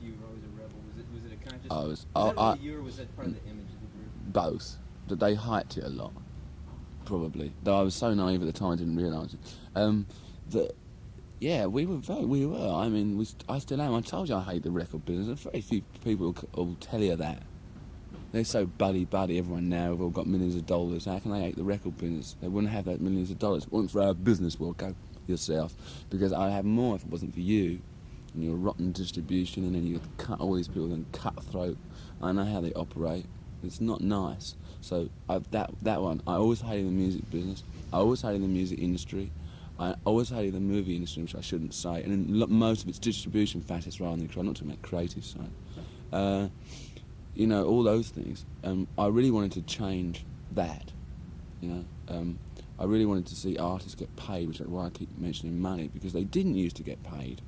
You were always a rebel. Was it a conscious? Was that really you, or was that part of the image of the group? Both. That they hyped it a lot, probably. Though I was so naive at the time, I didn't realise it. We were. I mean, I still am. I told you I hate the record business. Very few people will tell you that. They're so buddy-buddy. Everyone now have all got millions of dollars. How can they hate the record business? They wouldn't have that millions of dollars. It wasn't for our business. Well, go yourself. Because I'd have more if it wasn't for you. And your rotten distribution, and then you cut all these people and cutthroat. I know how they operate. It's not nice. So that one, I always hated the music business. I always hated the music industry. I always hated the movie industry, which I shouldn't say. And most of it's distribution facets rather than I'm not talking about creative side. All those things. I really wanted to change that. I really wanted to see artists get paid, which is why I keep mentioning money, because they didn't used to get paid.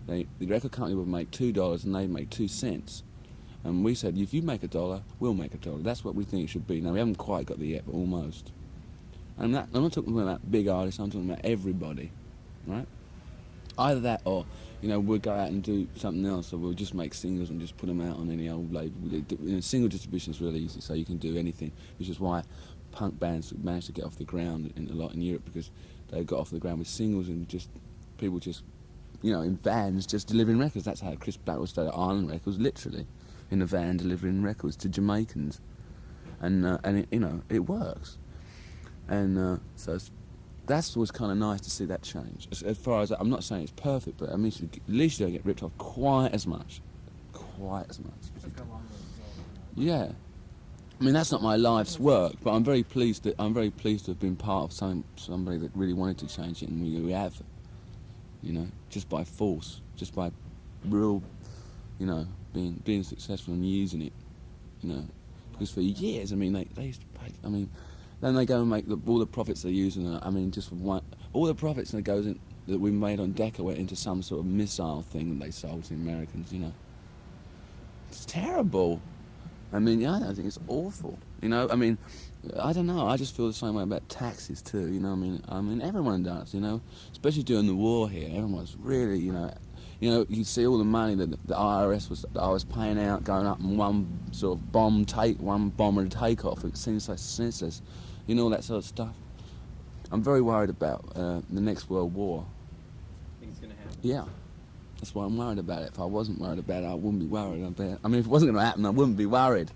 The record company would make $2 and they'd make 2 cents. And we said, if you make $1, we'll make $1. That's what we think it should be. Now, we haven't quite got there yet, but almost. And I'm not talking about big artists, I'm talking about everybody, right? Either that or, we'll go out and do something else, or we'll just make singles and just put them out on any old label. Single distribution is really easy, so you can do anything, which is why punk bands managed to get off the ground a lot in Europe, because they got off the ground with singles and people just, in vans just delivering records. That's how Chris Black was started at Island Records, literally, in a van delivering records to Jamaicans. and it, you know, it works, and so that's was kind of nice to see that change. As far as I'm not saying it's perfect, but I mean, at least you don't get ripped off quite as much. It's just got a long way to go. Yeah, I mean that's not my life's work, but I'm very pleased to have been part of somebody that really wanted to change it, and we have, you know, just by force, just by real, you know, being successful and using it, you know, because for years, I mean, they used to pay, I mean, then they go and make all the profits they're using. I mean, just all the profits that goes in that we made on Decker went into some sort of missile thing that they sold to the Americans, you know. It's terrible. I mean, yeah, I think it's awful. You know, I mean, I don't know. I just feel the same way about taxes too. You know, I mean, everyone does. You know, especially during the war here, everyone's really, you know, you see all the money that the IRS was paying out going up in one sort of one bomber takeoff. It seems so senseless. You know, all that sort of stuff. I'm very worried about the next World War. Think it's gonna happen? Yeah. That's why I'm worried about it. If I wasn't worried about it, I wouldn't be worried about it. I mean, if it wasn't going to happen, I wouldn't be worried.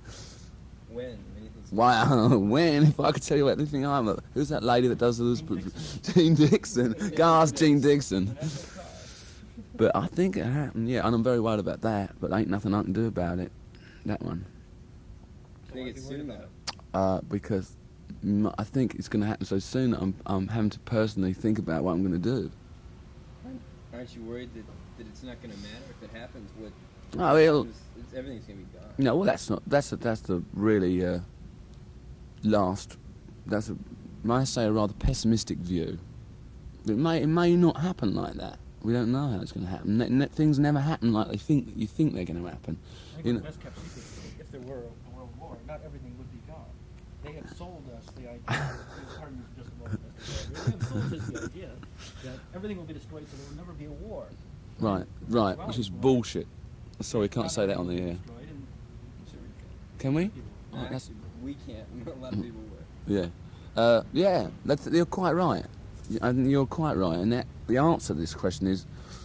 When? Anything's Why? When? If I could tell you anything, who's that lady that does those? Jean Dixon. Go ask Jean Dixon. But I think it happened, yeah, and I'm very worried about that, but ain't nothing I can do about it. That one. I think it's soon though. Because I think it's going to happen so soon that I'm having to personally think about what I'm going to do. Aren't you worried that it's not going to matter if it happens? Everything's going to be gone. No, well, that's the really last. I say a rather pessimistic view. It may not happen like that. We don't know how it's going to happen. Things never happen like you think they're going to happen. I think the best kept secret is if there were a world war, not everything would be gone. They have sold us the idea. Pardon me for just a moment. They have sold us the idea that everything will be destroyed, so there will never be a war. Right, which is bullshit. Sorry, can't say that on the air. Can we? No, actually, we can't. A lot of people would. Yeah. You're quite right. And you're quite right. And the answer to this question is,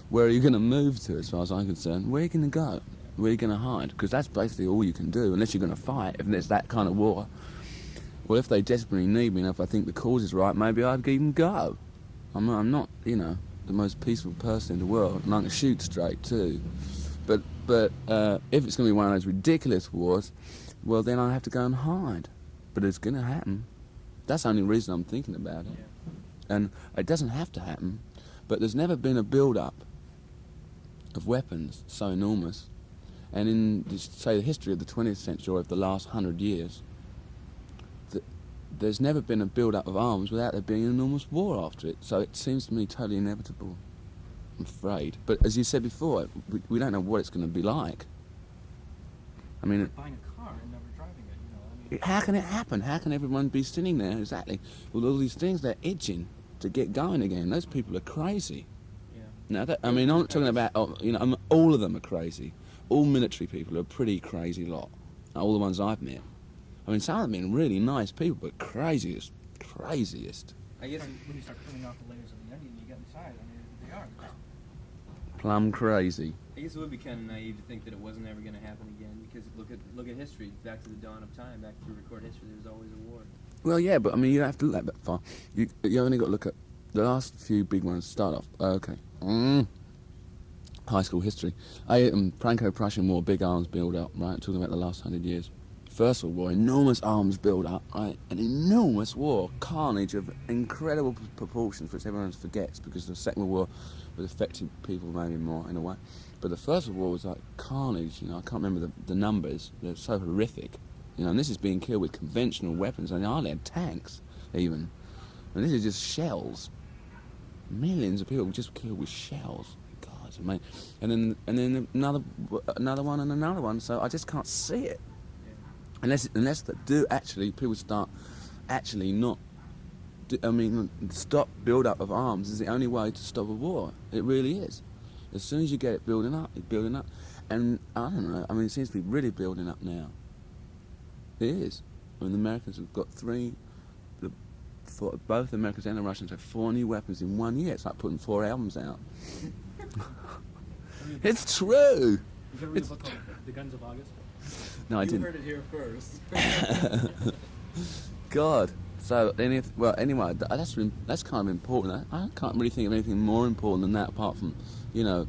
where are you going to move to? As far as I'm concerned, where are you going to go? Where are you going to hide? Because that's basically all you can do, unless you're going to fight. If there's that kind of war. Well, if they desperately need me, and if I think the cause is right, maybe I'd even go. I'm not, you know, the most peaceful person in the world, and I can shoot straight too. But if it's going to be one of those ridiculous wars, well, then I have to go and hide. But it's going to happen. That's the only reason I'm thinking about it. Yeah. And it doesn't have to happen, but there's never been a build-up of weapons so enormous. And in, say, the history of the 20th century or of the last 100 years, there's never been a build-up of arms without there being an enormous war after it. So it seems to me totally inevitable, I'm afraid. But as you said before, we don't know what it's going to be like. I mean, Like buying a car and never driving it, you know. I mean, how can it happen? How can everyone be sitting there, exactly, with all these things they're itching to get going again? Those people are crazy. Yeah. Now, I mean, I'm not talking about, all of them are crazy. All military people are a pretty crazy lot. All the ones I've met. I mean, some of them have been really nice people, but craziest. I guess when you start peeling off the layers of the onion, you get inside. I mean, they are. Plumb crazy. I guess it would be kind of naive to think that it wasn't ever going to happen again, because look at history, back to the dawn of time, back to record history. There's always a war. Well, yeah, but I mean, you don't have to look that far. You only got to look at the last few big ones. Start off. Okay. High school history. Franco-Prussian War, big arms build up, right? Talking about the last 100 years. First World War, enormous arms build up, right? An enormous war, carnage of incredible proportions, which everyone forgets because the Second World War was affecting people maybe more in a way. But the First World War was like carnage, you know, I can't remember the numbers, they're so horrific. You know, and this is being killed with conventional weapons, and they hardly had tanks, even. And this is just shells. Millions of people just killed with shells. God, I mean, and then another one and another one, so I just can't see it. Unless people start actually not, stop build-up of arms is the only way to stop a war. It really is. As soon as you get it building up, it's building up. And I don't know, I mean, it seems to be really building up now. It is. I mean, the Americans have got both the Americans and the Russians have 4 new weapons in 1 year. It's like putting 4 albums out. It's true. You ever read a book called The Guns of August? No, I You didn't. heard it here first. God. So anyway, that's kind of important. I can't really think of anything more important than that, apart from, you know,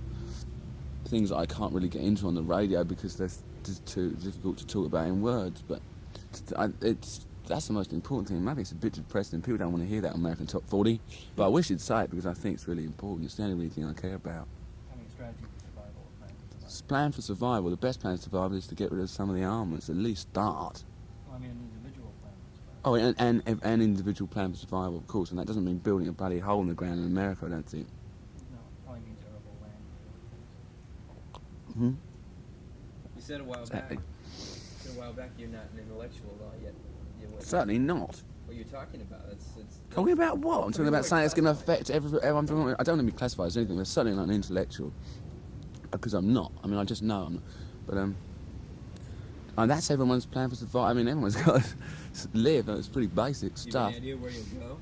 things that I can't really get into on the radio because they're just too difficult to talk about in words. But that's the most important thing. Maybe it's a bit depressing. People don't want to hear that American Top 40, but I wish you'd say it because I think it's really important. It's the only really thing I care about. I mean, strategy for survival. Plan for survival. The best plan for survival is to get rid of some of the armaments. At least start. Well, I mean, an individual plan for survival. Oh, and an individual plan for survival, of course, and that doesn't mean building a bloody hole in the ground in America, I don't think. No, it probably means arable land. Hmm? You said a while Exactly. back you're not an intellectual at all yet. Certainly not. What you're talking about, it's Talking about what? I'm talking about something that's going to affect everyone. I don't want to be classified as anything, but certainly not an intellectual. Because I'm not. I mean, I just know I'm not. But, and that's everyone's plan for survival. I mean, everyone's got to live. It's pretty basic Do you stuff. have any idea where you'll go?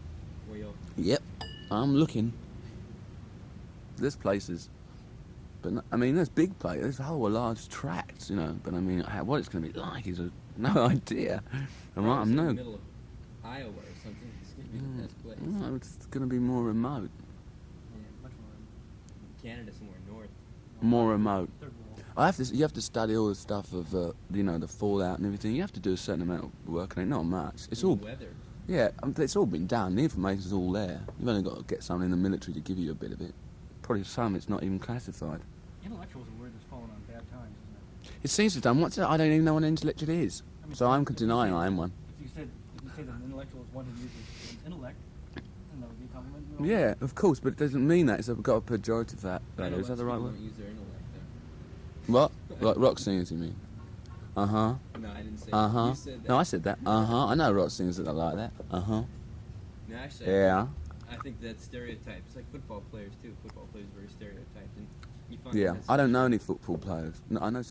Where you'll... Yep. I'm looking. There's places. But, I mean, there's big places. There's whole large tracts, you know. But, I mean, what it's going to be like is no idea. I'm in the no. middle of Iowa or something. It's going to be the best place. No, it's going to be more remote. Yeah, much more. Canada, somewhere north. More remote. Third world. You have to study all the stuff of, you know, the fallout and everything. You have to do a certain amount of work on it, not much. It's all, weather. yeah, it's all been done. The information's all there. You've only got to get someone in the military to give you a bit of it. Probably some it's not even classified. Intellectuals are a word that's fallen on bad times, isn't it? It seems to have done. What's that? I don't even know what an intellectual is. I mean, So I'm if you denying say- I am one. If you say that an intellectual is one who uses his intellect, then that would be a compliment. Yeah, of course, but it doesn't mean that. It's got a pejorative that. I know Is that the lots right of people word? don't use their intellect, What? Like rock singers, you mean? Uh huh. though. No, I didn't say Uh that. huh. You said that. No, I said that. Uh huh. I know rock singers that are like that. Uh huh. No, actually, Yeah. I think that's stereotyped. It's like football players, too. Football players are very stereotyped. And you find Yeah. that's- I don't know any football players. No, I know.